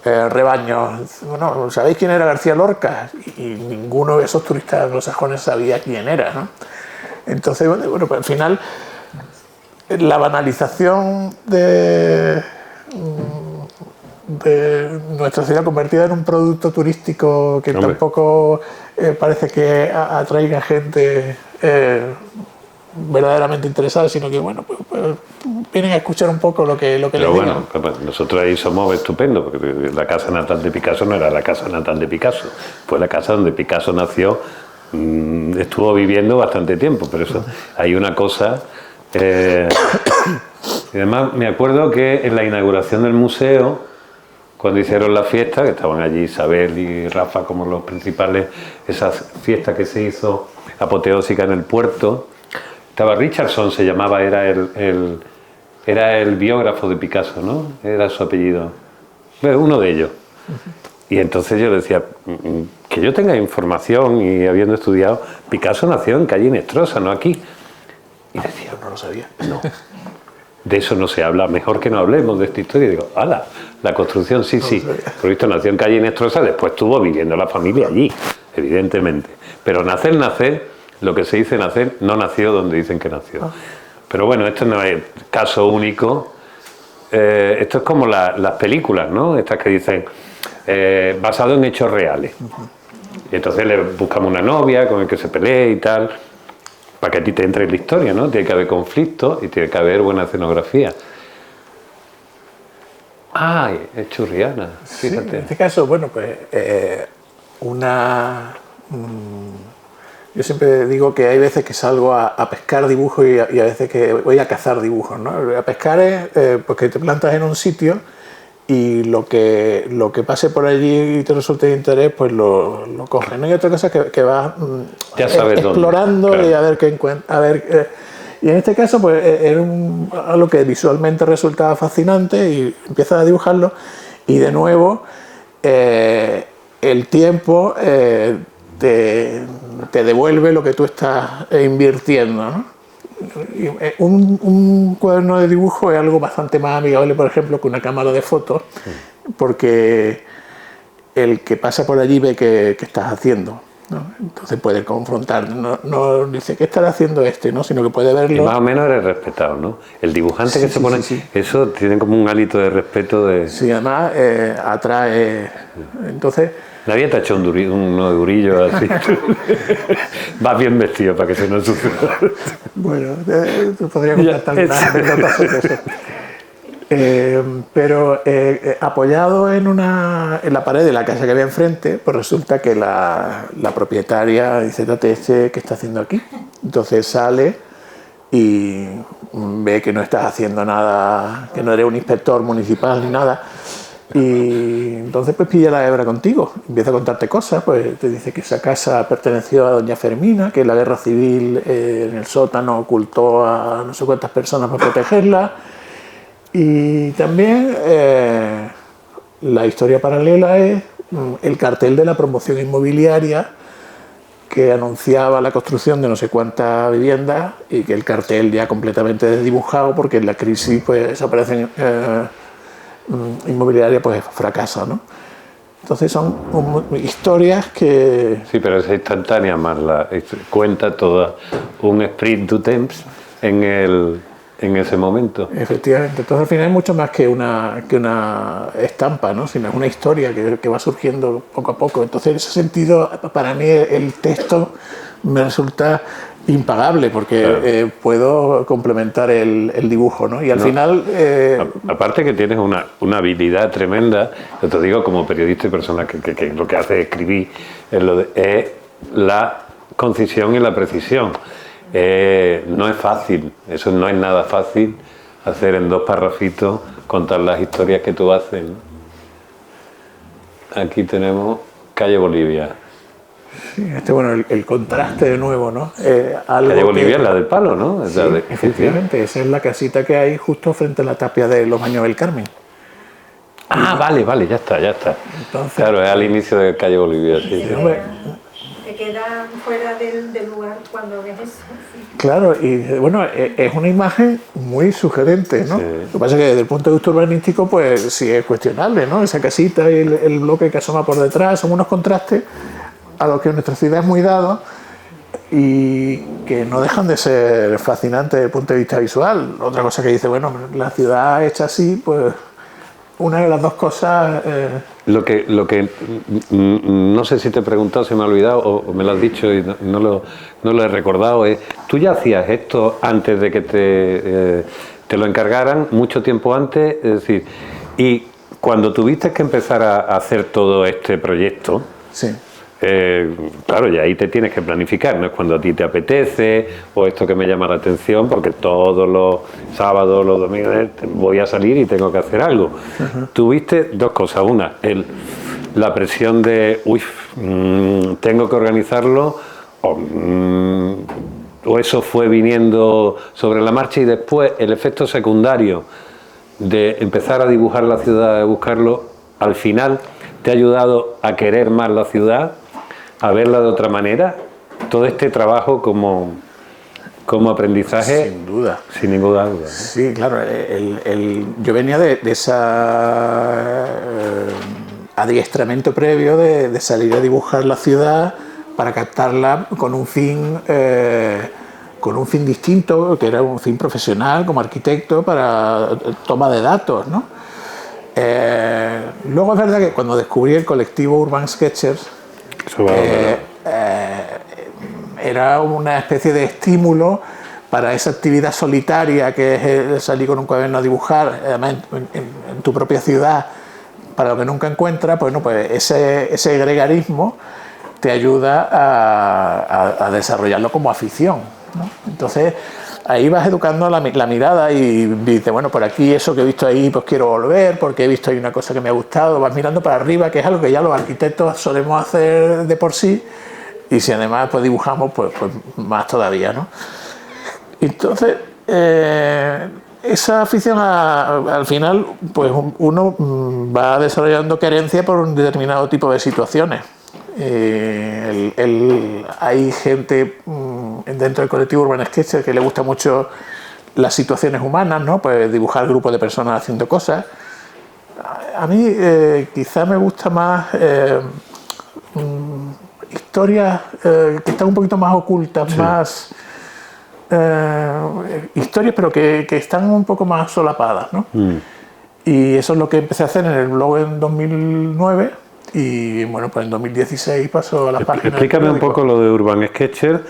rebaño, bueno, ¿sabéis quién era García Lorca? Y ninguno de esos turistas anglosajones sabía quién era, ¿no? Entonces, bueno, pues al final la banalización de nuestra ciudad convertida en un producto turístico que tampoco parece que atraiga gente verdaderamente interesada, sino que, bueno, pues vienen a escuchar un poco lo que les digan. Bueno, nosotros ahí somos estupendos, porque la casa natal de Picasso no era la casa natal de Picasso, fue la casa donde Picasso nació, estuvo viviendo bastante tiempo, pero eso, hay una cosa... y además me acuerdo que en la inauguración del museo, cuando hicieron la fiesta, que estaban allí Isabel y Rafa como los principales, esa fiesta que se hizo apoteósica en el puerto, estaba Richardson, se llamaba, era el biógrafo de Picasso, ¿no? Era su apellido, uno de ellos. Y entonces yo decía, que yo tenga información y habiendo estudiado, Picasso nació en calle Inestrosa, no aquí. Y decía, no lo sabía. No, de eso no se habla, mejor que no hablemos de esta historia. Y digo, ¡hala! La construcción, sí, sí. Por visto nació en calle Inestrosa, después estuvo viviendo la familia allí, evidentemente. Pero nacer, lo que se dice nacer, no nació donde dicen que nació. Pero bueno, esto no es caso único. Esto es como las películas, ¿no? Estas que dicen, basado en hechos reales. Y entonces le buscamos una novia con el que se pelee y tal, para que a ti te entre en la historia, ¿no? Tiene que haber conflicto y tiene que haber buena escenografía. ¡Ay! Es Churriana, fíjate. Sí, en este caso, bueno, pues yo siempre digo que hay veces que salgo a pescar dibujos y a veces que voy a cazar dibujos, ¿no? A pescar es porque te plantas en un sitio y lo que pase por allí y te resulte de interés, pues lo coges, ¿no? Y otra cosa que vas explorando dónde, claro. Y a ver qué encuentras. Y en este caso, pues era algo que visualmente resultaba fascinante y empiezas a dibujarlo y de nuevo el tiempo te devuelve lo que tú estás invirtiendo, ¿no? Un cuaderno de dibujo es algo bastante más amigable, por ejemplo, que una cámara de fotos, porque el que pasa por allí ve qué estás haciendo, ¿no? Entonces puede confrontar, no dice ¿qué estará haciendo este?, ¿no? Sino que puede verlo. Y más o menos eres respetado, ¿no? El dibujante que se pone, eso tiene como un hálito de respeto de... Sí, además atrae. Entonces... Nadie te ha hecho unos durillos así. Vas bien vestido para que se nos suceda. Bueno, podría contar también anécdotas sobre eso. Pero apoyado en la pared de la casa que había enfrente, pues resulta que la propietaria dice, date ¿qué está haciendo aquí? Entonces sale y ve que no estás haciendo nada, que no eres un inspector municipal ni nada. Y entonces pues pilla la hebra contigo, empieza a contarte cosas, pues te dice que esa casa perteneció a doña Fermina, que la guerra civil en el sótano ocultó a no sé cuántas personas para protegerla, y también la historia paralela es el cartel de la promoción inmobiliaria que anunciaba la construcción de no sé cuántas viviendas y que el cartel ya completamente desdibujado porque en la crisis pues desaparecen inmobiliaria pues fracasa, ¿no? Entonces son historias que... Sí, pero es instantánea más, cuenta toda un esprit du temps en ese momento. Efectivamente, entonces al final es mucho más que una estampa, ¿no? Sino es una historia que va surgiendo poco a poco. Entonces en ese sentido para mí el texto me resulta impagable porque claro. Puedo complementar el dibujo, ¿no? Y al final... Aparte que tienes una habilidad tremenda, yo te digo como periodista y persona que lo que hace es escribir, es la concisión y la precisión. No es fácil, eso no es nada fácil hacer en 2 parrafitos, contar las historias que tú haces, ¿no? Aquí tenemos Calle Bolivia. Sí, bueno, el contraste de nuevo, ¿no? Algo Calle Bolivia es la del palo, ¿no? Sí, efectivamente, esa es la casita que hay justo frente a la tapia de los Baños del Carmen. Vale, ya está. Entonces, claro, es al inicio de Calle Bolivia, sí. Te queda queda fuera del lugar cuando ves eso. Sí. Claro, y bueno, es una imagen muy sugerente, ¿no? Sí. Lo que pasa es que desde el punto de vista urbanístico, pues sí es cuestionable, ¿no? Esa casita y el bloque que asoma por detrás son unos contrastes a los que nuestra ciudad es muy dado y que no dejan de ser fascinantes desde el punto de vista visual. Otra cosa que dice, bueno, la ciudad hecha así, pues una de las dos cosas... Lo que no sé si te he preguntado, se me ha olvidado o me lo has dicho y no lo he recordado, es, ¿tú ya hacías esto antes de que te lo encargaran, mucho tiempo antes? Es decir, y cuando tuviste que empezar a hacer todo este proyecto, Sí. Claro, y ahí te tienes que planificar, no es cuando a ti te apetece o esto que me llama la atención, porque todos los sábados, los domingos voy a salir y tengo que hacer algo. Tuviste dos cosas, una, la presión de, tengo que organizarlo, o eso fue viniendo sobre la marcha, y después el efecto secundario de empezar a dibujar la ciudad, de buscarlo, al final te ha ayudado a querer más la ciudad, a verla de otra manera. Todo este trabajo como aprendizaje, Sin duda. sin ninguna duda, ¿no? Sí, claro. Yo venía de ese adiestramiento previo de salir a dibujar la ciudad para captarla con un fin distinto, que era un fin profesional como arquitecto para toma de datos, ¿no? Luego es verdad que cuando descubrí el colectivo Urban Sketchers, era una especie de estímulo para esa actividad solitaria que es salir con un cuaderno a dibujar, además en tu propia ciudad, para lo que nunca encuentras. Pues, no, pues ese gregarismo te ayuda a desarrollarlo como afición, ¿no? Entonces ahí vas educando la mirada y dices, bueno, por aquí eso que he visto ahí, pues quiero volver, porque he visto ahí una cosa que me ha gustado. Vas mirando para arriba, que es algo que ya los arquitectos solemos hacer de por sí, y si además pues dibujamos, pues más todavía, ¿no? Entonces, esa afición al final, pues uno va desarrollando querencia por un determinado tipo de situaciones. Hay gente dentro del colectivo Urban Sketchers que le gusta mucho las situaciones humanas, ¿no? Pues dibujar grupos de personas haciendo cosas. A mí quizá me gusta más historias que están un poquito más ocultas, sí. Más historias, pero que están un poco más solapadas, ¿no? Y eso es lo que empecé a hacer en el blog en 2009. Y bueno, pues en 2016 pasó a las páginas. Explícame un poco lo de Urban Sketchers,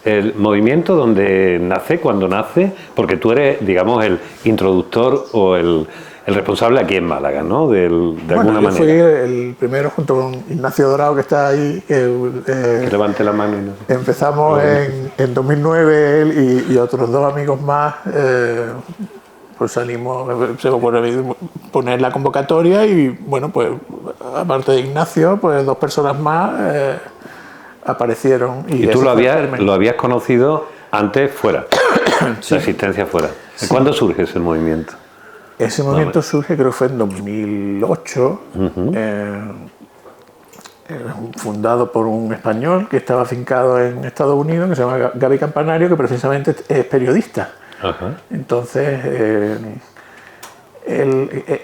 el movimiento donde nace, cuando nace, porque tú eres, digamos, el introductor o el responsable aquí en Málaga, ¿no? De alguna manera. Yo fui el primero junto con Ignacio Dorado, que está ahí. Que levante la mano. Y no sé. Empezamos en 2009 él y otros dos amigos más. Pues salimos, se me ocurrió poner la convocatoria y bueno, pues aparte de Ignacio, pues dos personas más aparecieron. ¿Y tú lo habías conocido antes fuera? Sí. La existencia fuera. Sí. ¿Cuándo surge ese movimiento? Ese movimiento surge, creo que fue en 2008, fundado por un español que estaba afincado en Estados Unidos, que se llama Gaby Campanario, que precisamente es periodista. Ajá. Entonces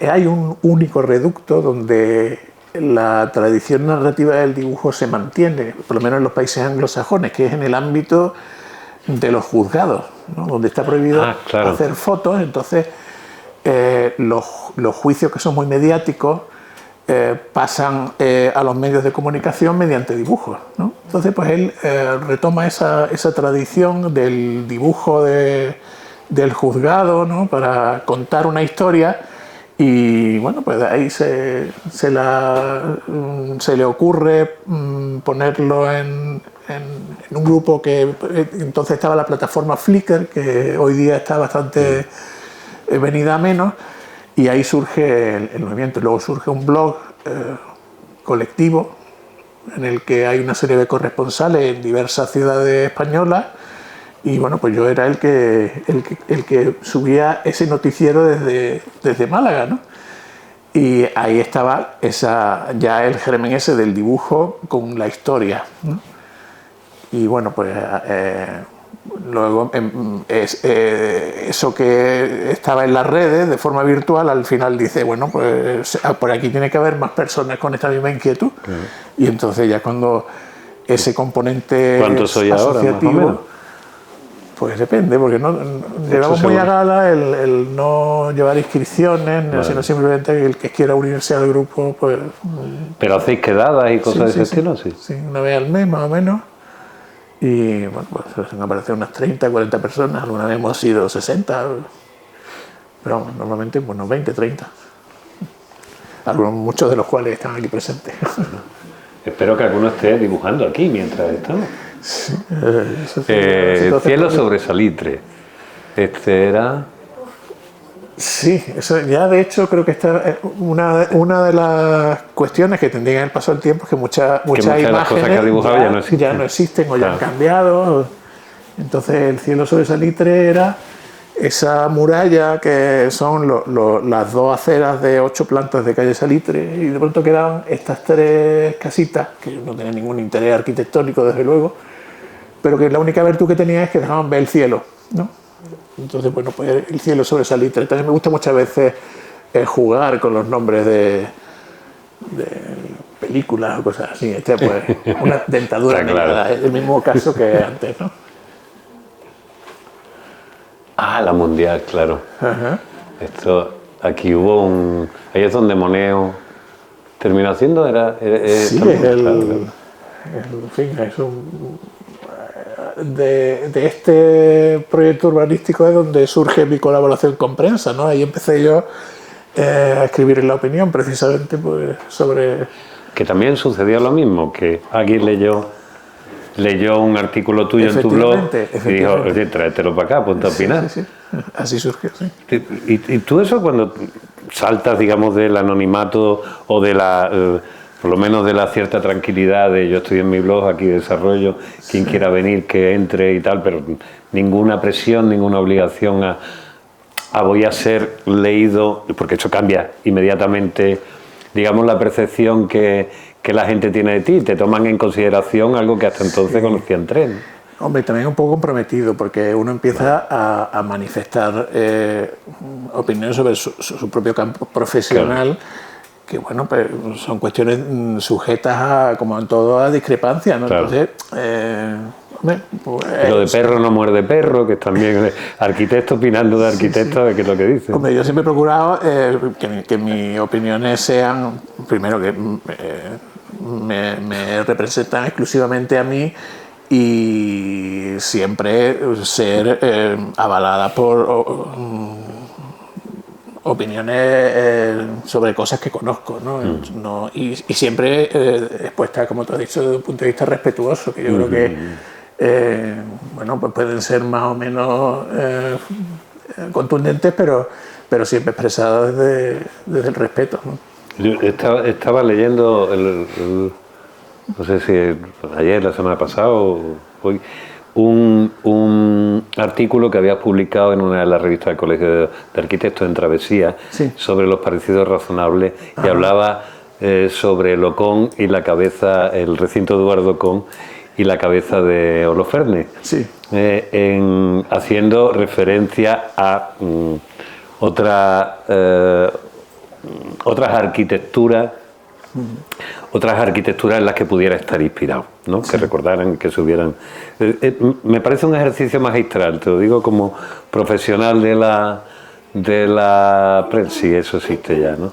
hay un único reducto donde la tradición narrativa del dibujo se mantiene, por lo menos en los países anglosajones, que es en el ámbito de los juzgados, ¿no? Donde está prohibido hacer fotos. Entonces los juicios, que son muy mediáticos, pasan a los medios de comunicación mediante dibujos, ¿no? Entonces pues él retoma esa tradición del dibujo del juzgado, ¿no? Para contar una historia, y bueno, pues de ahí se le ocurre ponerlo en un grupo que entonces estaba la plataforma Flickr, que hoy día está bastante venida a menos, y ahí surge el movimiento. Luego surge un blog colectivo en el que hay una serie de corresponsales en diversas ciudades españolas. Y bueno, pues yo era el que subía ese noticiero desde Málaga, ¿no? Y ahí estaba ya el germen ese del dibujo con la historia, ¿no? Y bueno, pues luego eso que estaba en las redes de forma virtual, al final dice, bueno, pues por aquí tiene que haber más personas con esta misma inquietud. Y entonces ya cuando ese componente ¿cuántos soy ahora, más o menos? Pues depende, porque no llevamos muy a gala el no llevar inscripciones, vale, sino simplemente el que quiera unirse al grupo, pues... ¿Pero hacéis quedadas y cosas de ese estilo? Sí, una vez al mes más o menos. Y bueno, pues han aparecido unas 30, 40 personas, alguna vez hemos sido 60, pero vamos, normalmente unos 20, 30. Muchos de los cuales están aquí presentes. Espero que alguno esté dibujando aquí mientras estamos. Sí, Cielo sobre salitre. Este era... Sí, eso ya de hecho creo que está una de las cuestiones que tendrían el paso del tiempo es que muchas imágenes de las cosas que ha dibujado ya no existen o ya han cambiado. Entonces el Cielo sobre salitre era esa muralla que son las dos aceras de 8 plantas de calle Salitre, y de pronto quedaban estas 3 casitas que no tenían ningún interés arquitectónico desde luego, pero que la única virtud que tenía es que dejaban ver el cielo, ¿no? Entonces, bueno, pues el Cielo sobre Salitre. También me gusta muchas veces jugar con los nombres de películas o cosas así. Pues una dentadura negra, es el mismo caso que antes, ¿no? Ah, la Mundial, claro. Ajá. Esto, aquí hubo ahí es donde Moneo terminó haciendo, sí, en fin, es de este proyecto urbanístico es donde surge mi colaboración con prensa, ¿no? Ahí empecé yo a escribir en La Opinión, precisamente pues, sobre... Que también sucedió lo mismo, que alguien leyó un artículo tuyo en tu blog y dijo, oye, tráetelo para acá, ponte a opinar. Sí. Así surgió, sí. ¿Y tú eso cuando saltas, digamos, del anonimato o de la... por lo menos de la cierta tranquilidad de yo estoy en mi blog, aquí desarrollo, quien quiera venir, que entre y tal, pero ninguna presión, ninguna obligación a voy a ser leído, porque eso cambia inmediatamente, digamos, la percepción que la gente tiene de ti, te toman en consideración algo que hasta entonces conocían tres, ¿no? Hombre, también un poco comprometido, porque uno empieza a manifestar opiniones sobre su propio campo profesional, claro, que bueno, pues son cuestiones sujetas como en todo a discrepancia, ¿no? Claro. Entonces, lo de perro no muerde perro, que es también arquitecto opinando de arquitecto, sí. Que es lo que dice. Hombre, yo siempre he procurado que mis opiniones sean, primero, que me representan exclusivamente a mí, y siempre ser avalada por opiniones sobre cosas que conozco, ¿no? Y siempre expuesta, como tú has dicho, desde un punto de vista respetuoso, que yo creo que bueno, pues pueden ser más o menos contundentes, pero siempre expresadas desde el respeto, ¿no? Yo estaba leyendo no sé si ayer, la semana pasada o hoy, un artículo que habías publicado en una de las revistas del Colegio de Arquitectos en Travesía, sí, sobre los parecidos razonables. Ajá. Y hablaba sobre Locón y la cabeza, el recinto de Eduardo Locón y la cabeza de Holofernes, sí, haciendo referencia a otras arquitecturas, en las que pudiera estar inspirado, ¿no? Sí. Que recordaran, que se hubieran... me parece un ejercicio magistral, te lo digo como profesional de la prensa, sí, eso existe ya, ¿no?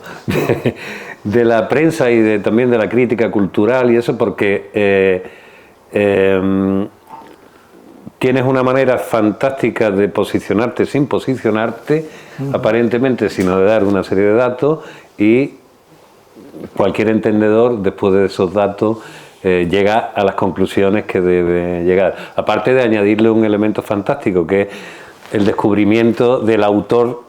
de la prensa y también de la crítica cultural y eso, porque tienes una manera fantástica de posicionarte sin posicionarte, aparentemente, sino de dar una serie de datos, y cualquier entendedor, después de esos datos, llega a las conclusiones que debe llegar. Aparte de añadirle un elemento fantástico, que es el descubrimiento del autor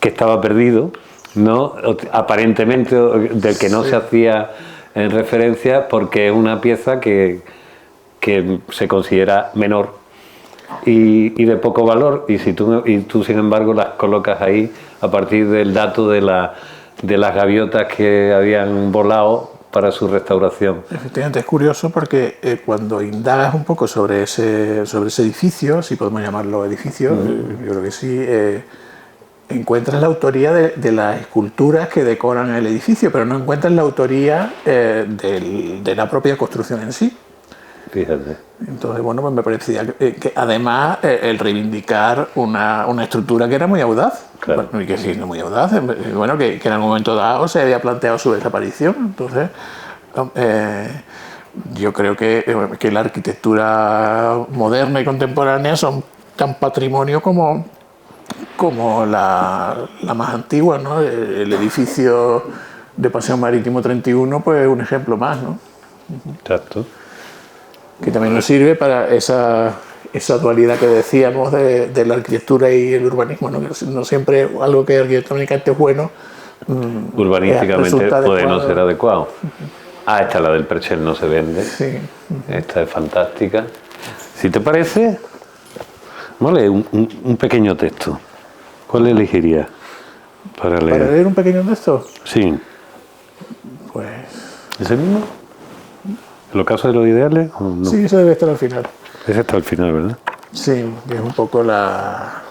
que estaba perdido, ¿no? Aparentemente del que no se hacía referencia, porque es una pieza que se considera menor y de poco valor, y tú sin embargo las colocas ahí a partir del dato de las gaviotas que habían volado para su restauración. Efectivamente, es curioso porque cuando indagas un poco sobre ese edificio, si podemos llamarlo edificio, yo creo que sí, encuentras la autoría de las esculturas que decoran el edificio, pero no encuentras la autoría de la propia construcción en sí. Fíjate. Entonces, bueno, pues me parecía que además el reivindicar una estructura que era muy audaz, Claro. bueno, y que sí, no muy audaz, bueno, que en algún momento dado se había planteado su desaparición. Entonces, yo creo que la arquitectura moderna y contemporánea son tan patrimonio como la más antigua, ¿no? El edificio de Paseo Marítimo 31, pues un ejemplo más, ¿no? Exacto. Que también nos sirve para esa dualidad que decíamos de la arquitectura y el urbanismo, ¿no? Que no siempre algo que arquitectónicamente es bueno Urbanísticamente puede no ser adecuado. adecuado. Ah, esta, la del Perchel, no se vende. Sí. Esta es fantástica. Si te parece, vamos a leer un pequeño texto. ¿Cuál elegirías para leer? ¿Para leer un pequeño texto? Sí. Pues ¿Ese mismo? ¿El ocaso de los ideales? ¿O no? sí, eso debe estar al final. Ese está al final, ¿verdad? Sí, que es un poco la...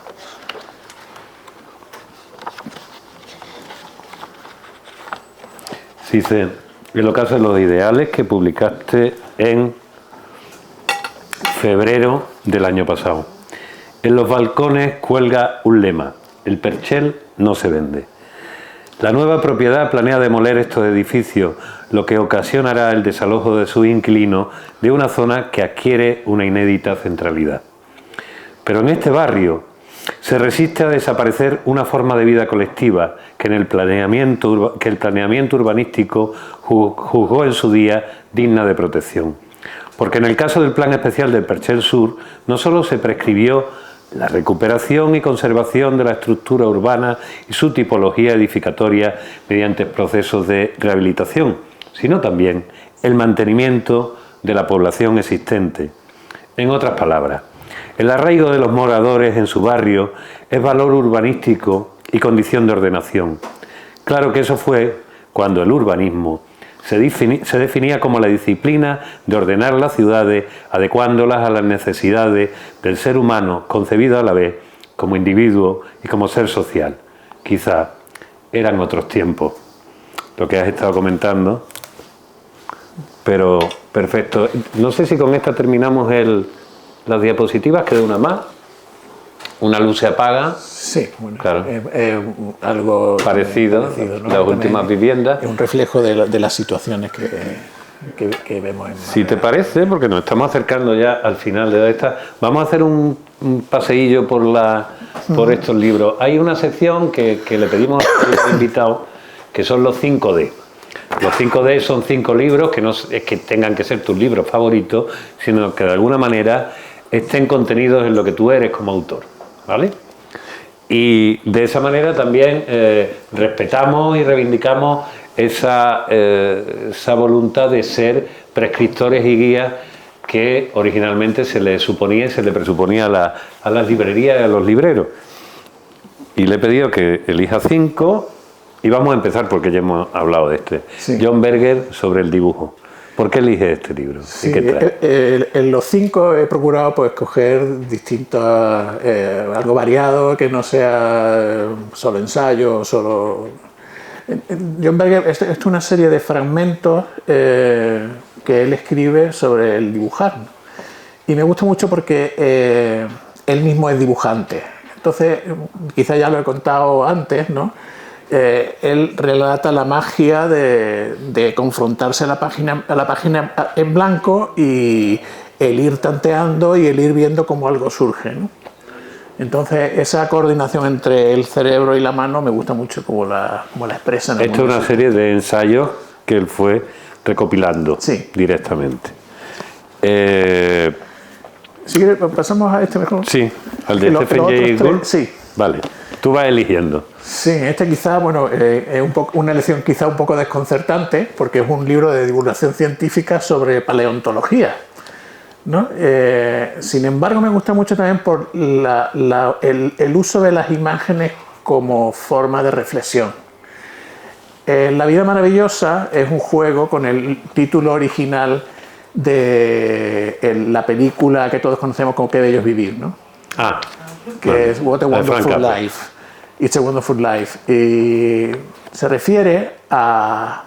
Dice, el ocaso de los ideales que publicaste en febrero del año pasado. En los balcones cuelga un lema: el Perchel no se vende. La nueva propiedad planea demoler estos edificios, lo que ocasionará el desalojo de sus inquilinos de una zona que adquiere una inédita centralidad. Pero en este barrio se resiste a desaparecer una forma de vida colectiva que el planeamiento urbanístico juzgó en su día digna de protección. Porque en el caso del Plan Especial del Perchel Sur no solo se prescribió la recuperación y conservación de la estructura urbana y su tipología edificatoria mediante procesos de rehabilitación, sino también el mantenimiento de la población existente. En otras palabras, el arraigo de los moradores en su barrio es valor urbanístico y condición de ordenación. Claro que eso fue cuando el urbanismo se definía como la disciplina de ordenar las ciudades, adecuándolas a las necesidades del ser humano, concebido a la vez como individuo y como ser social. Quizá eran otros tiempos, lo que has estado comentando, pero perfecto. No sé si con esta terminamos las diapositivas, queda una más. Una luz se apaga. Sí, bueno, Claro. Algo Parecido, ¿no? las últimas viviendas. Es un reflejo de las situaciones que vemos en Si te parece, porque nos estamos acercando ya al final de esta, vamos a hacer un paseillo por estos libros. Hay una sección que le pedimos a los invitados, que son los 5D. Los 5D son 5 libros que no es que tengan que ser tus libros favoritos, sino que de alguna manera estén contenidos en lo que tú eres como autor, ¿vale? Y de esa manera también respetamos y reivindicamos esa voluntad de ser prescriptores y guías que originalmente se le suponía y se le presuponía a las librerías y a los libreros. Y le he pedido que elija 5 y vamos a empezar porque ya hemos hablado de este. Sí. John Berger, sobre el dibujo. ¿Por qué elige este libro? Sí, ¿Y qué trae? en los 5 he procurado pues coger distintas, algo variado, que no sea solo ensayo, solo... John Berger es una serie de fragmentos que él escribe sobre el dibujar. Y me gusta mucho porque él mismo es dibujante. Entonces, quizá ya lo he contado antes, ¿no? Él relata la magia de confrontarse a la página en blanco y el ir tanteando y el ir viendo cómo algo surge, ¿no? Entonces esa coordinación entre el cerebro y la mano me gusta mucho como la expresa en el Esto es mundo. una serie de ensayos que él fue recopilando directamente. Si quieres, pasamos a este mejor. Sí, al de Stephen Jay otros Gould. tres, sí. Vale, tú vas eligiendo. Sí, este quizá, bueno, es una elección quizá un poco desconcertante porque es un libro de divulgación científica sobre paleontología, ¿no? Sin embargo, me gusta mucho también por el uso de las imágenes como forma de reflexión. La vida maravillosa es un juego con el título original de la película que todos conocemos como Qué bello es vivir, ¿no? Que es What a Wonderful Life. It's a Wonderful Life. Y se refiere a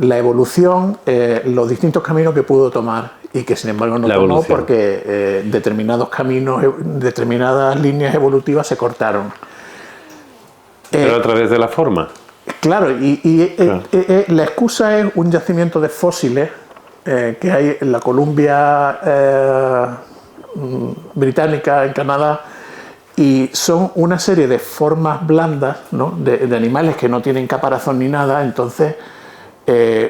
la evolución, los distintos caminos que pudo tomar y que sin embargo no tomó porque determinados caminos, determinadas líneas evolutivas se cortaron. Pero a través de la forma. Claro, la excusa es un yacimiento de fósiles que hay en la Columbia británica, en Canadá, y son una serie de formas blandas, ¿no? de animales que no tienen caparazón ni nada. Entonces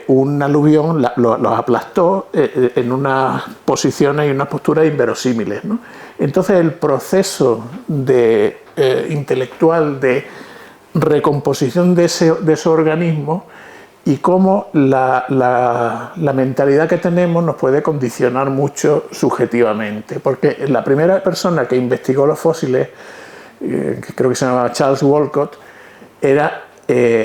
un aluvión los aplastó en unas posiciones y unas posturas inverosímiles, ¿no? Entonces el proceso intelectual de recomposición de ese organismo y cómo la mentalidad que tenemos nos puede condicionar mucho subjetivamente, porque la primera persona que investigó los fósiles, que creo que se llamaba Charles Walcott, era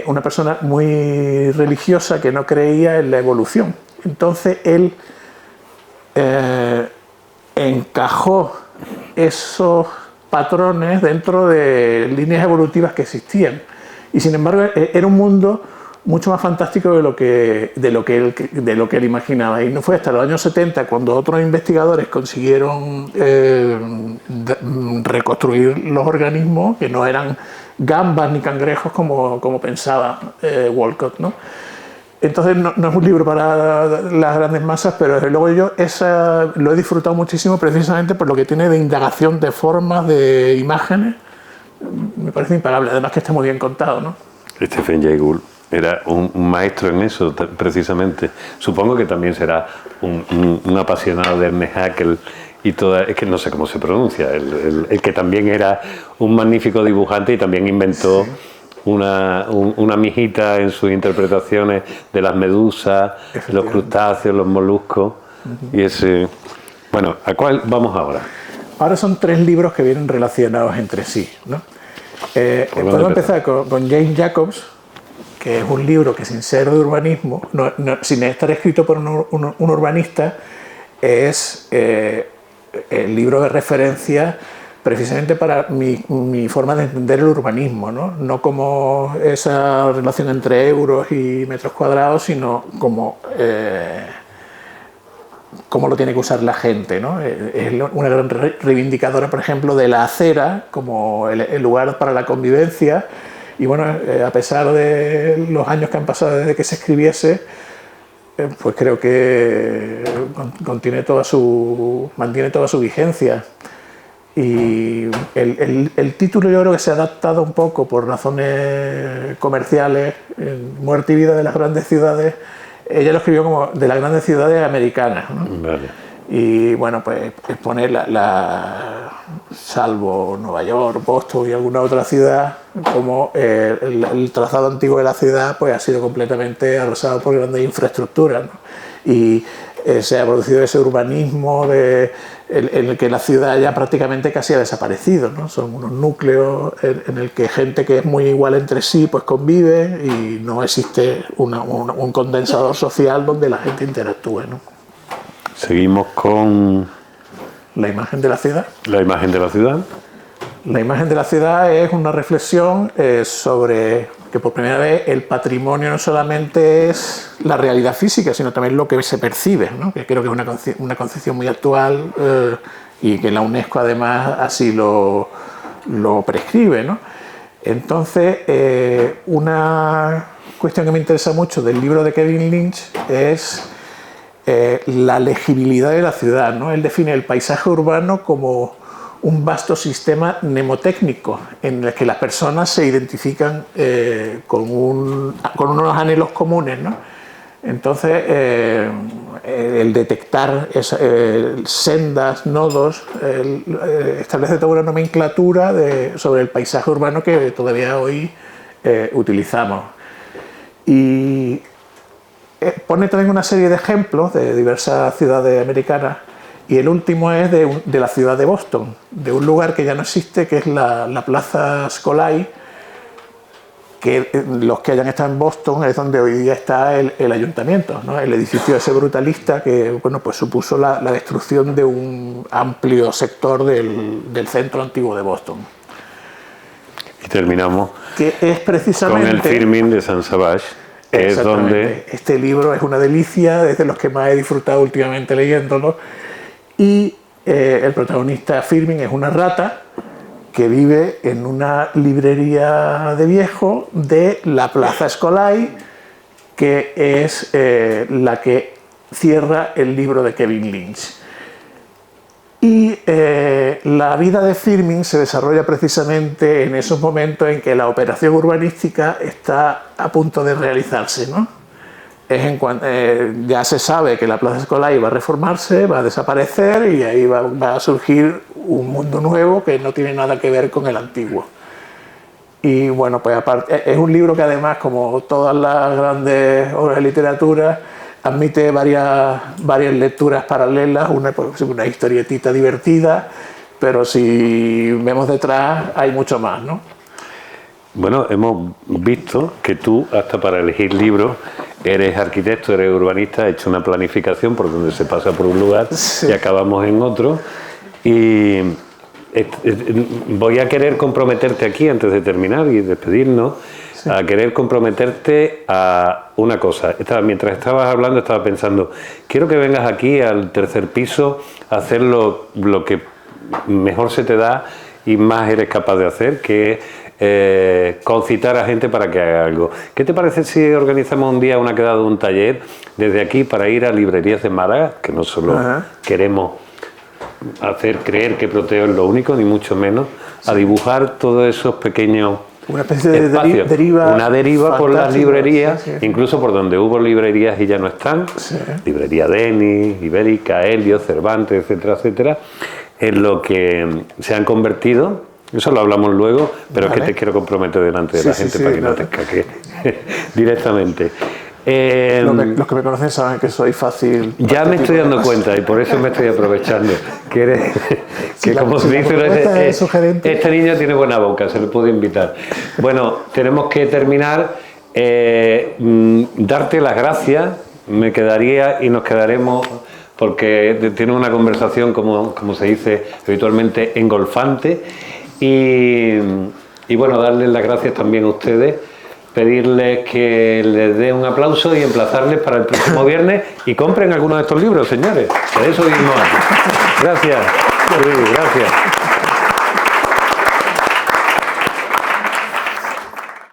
una persona muy religiosa que no creía en la evolución. Entonces él encajó esos patrones dentro de líneas evolutivas que existían, y sin embargo era un mundo mucho más fantástico de lo que él imaginaba. Y no fue hasta los años 70 cuando otros investigadores consiguieron reconstruir los organismos, que no eran gambas ni cangrejos como pensaba Walcott, ¿no? Entonces no es un libro para las grandes masas, pero desde luego yo lo he disfrutado muchísimo precisamente por lo que tiene de indagación de formas, de imágenes. Me parece impagable, además que está muy bien contado, ¿no? Stephen Jay Gould era un maestro en eso, precisamente. Supongo que también será un apasionado de Ernest Haeckel y toda, es que no sé cómo se pronuncia, el que también era un magnífico dibujante y también inventó una mijita en sus interpretaciones de las medusas, los crustáceos, los moluscos. Y ese... Bueno, ¿a cuál vamos ahora? Ahora son 3 libros que vienen relacionados entre sí, ¿no? Podemos empezar con James Jacobs, que es un libro que, sin ser de urbanismo, sin estar escrito por un urbanista, es el libro de referencia precisamente para mi forma de entender el urbanismo, no como esa relación entre euros y metros cuadrados, sino como cómo lo tiene que usar la gente, ¿no? Es una gran reivindicadora, por ejemplo, de la acera como el lugar para la convivencia. Y bueno, a pesar de los años que han pasado desde que se escribiese, pues creo que mantiene toda su vigencia. Y el título yo creo que se ha adaptado un poco por razones comerciales, Muerte y vida de las grandes ciudades. Ella lo escribió como de las grandes ciudades americanas, ¿no? Vale. Y bueno, pues pone salvo Nueva York, Boston y alguna otra ciudad, como el trazado antiguo de la ciudad pues ha sido completamente arrasado por grandes infraestructuras, ¿no? Y se ha producido ese urbanismo en el que la ciudad ya prácticamente casi ha desaparecido, ¿no? Son unos núcleos en el que gente que es muy igual entre sí pues convive y no existe un condensador social donde la gente interactúe, ¿no? Seguimos con... La imagen de la ciudad. La imagen de la ciudad. La imagen de la ciudad es una reflexión sobre que por primera vez el patrimonio no solamente es la realidad física, sino también lo que se percibe, ¿no? Que creo que es una concepción muy actual y que la UNESCO además así lo prescribe, ¿no? Entonces, una cuestión que me interesa mucho del libro de Kevin Lynch es la legibilidad de la ciudad, ¿no? Él define el paisaje urbano como un vasto sistema mnemotécnico en el que las personas se identifican con unos anhelos comunes, ¿no? Entonces, el detectar sendas, nodos, establece toda una nomenclatura sobre el paisaje urbano que todavía hoy utilizamos. Y pone también una serie de ejemplos de diversas ciudades americanas, y el último es de la ciudad de Boston, de un lugar que ya no existe, que es la Plaza Scolai, que los que hayan estado en Boston es donde hoy día está el ayuntamiento, ¿no? El edificio ese brutalista que, bueno, pues supuso la destrucción de un amplio sector del centro antiguo de Boston. Y terminamos Que es precisamente con el Firmin de Saint-Sauvage, que es donde... Este libro es una delicia, es de los que más he disfrutado últimamente leyéndolo, y el protagonista Firmin es una rata que vive en una librería de viejo de la Plaza Scolai, que es la que cierra el libro de Kevin Lynch. Y la vida de Firmin se desarrolla precisamente en esos momentos en que la operación urbanística está a punto de realizarse, ¿no? Ya se sabe que la Plaza Scolai va a reformarse, va a desaparecer y ahí va a surgir un mundo nuevo que no tiene nada que ver con el antiguo. Y bueno, pues aparte, es un libro que además, como todas las grandes obras de literatura, admite varias lecturas paralelas, una historietita divertida, pero si vemos detrás hay mucho más, ¿no? Bueno, hemos visto que tú, hasta para elegir libros, eres arquitecto, eres urbanista, has hecho una planificación por donde se pasa por un lugar y acabamos en otro. Y voy a querer comprometerte aquí, antes de terminar y despedirnos, a querer comprometerte a una cosa. Mientras estabas hablando, estaba pensando, quiero que vengas aquí al tercer piso a hacer lo que mejor se te da y más eres capaz de hacer, que es concitar a gente para que haga algo. ¿Qué te parece si organizamos un día una quedada, un taller desde aquí para ir a librerías de Málaga, que no solo queremos hacer creer que Proteo es lo único, ni mucho menos, a dibujar todos esos pequeños una especie de deriva, una deriva por las librerías, incluso por donde hubo librerías y ya no están, librería Denis, Ibérica, Helios, Cervantes, etcétera, etcétera, en lo que se han convertido. Eso lo hablamos luego, pero es que te quiero comprometer delante de la gente para que no te escaque directamente. Los que me conocen saben que soy fácil. Ya me estoy dando cuenta y por eso me estoy aprovechando. Que como se dice, este niño tiene buena boca, se le puede invitar. Bueno, tenemos que terminar. Darte las gracias, me quedaría y nos quedaremos porque tiene una conversación, como se dice habitualmente, engolfante. Y bueno, darles las gracias también a ustedes, pedirles que les den un aplauso y emplazarles para el próximo viernes y compren algunos de estos libros, señores. De eso vivimos aquí. Gracias. Sí, gracias.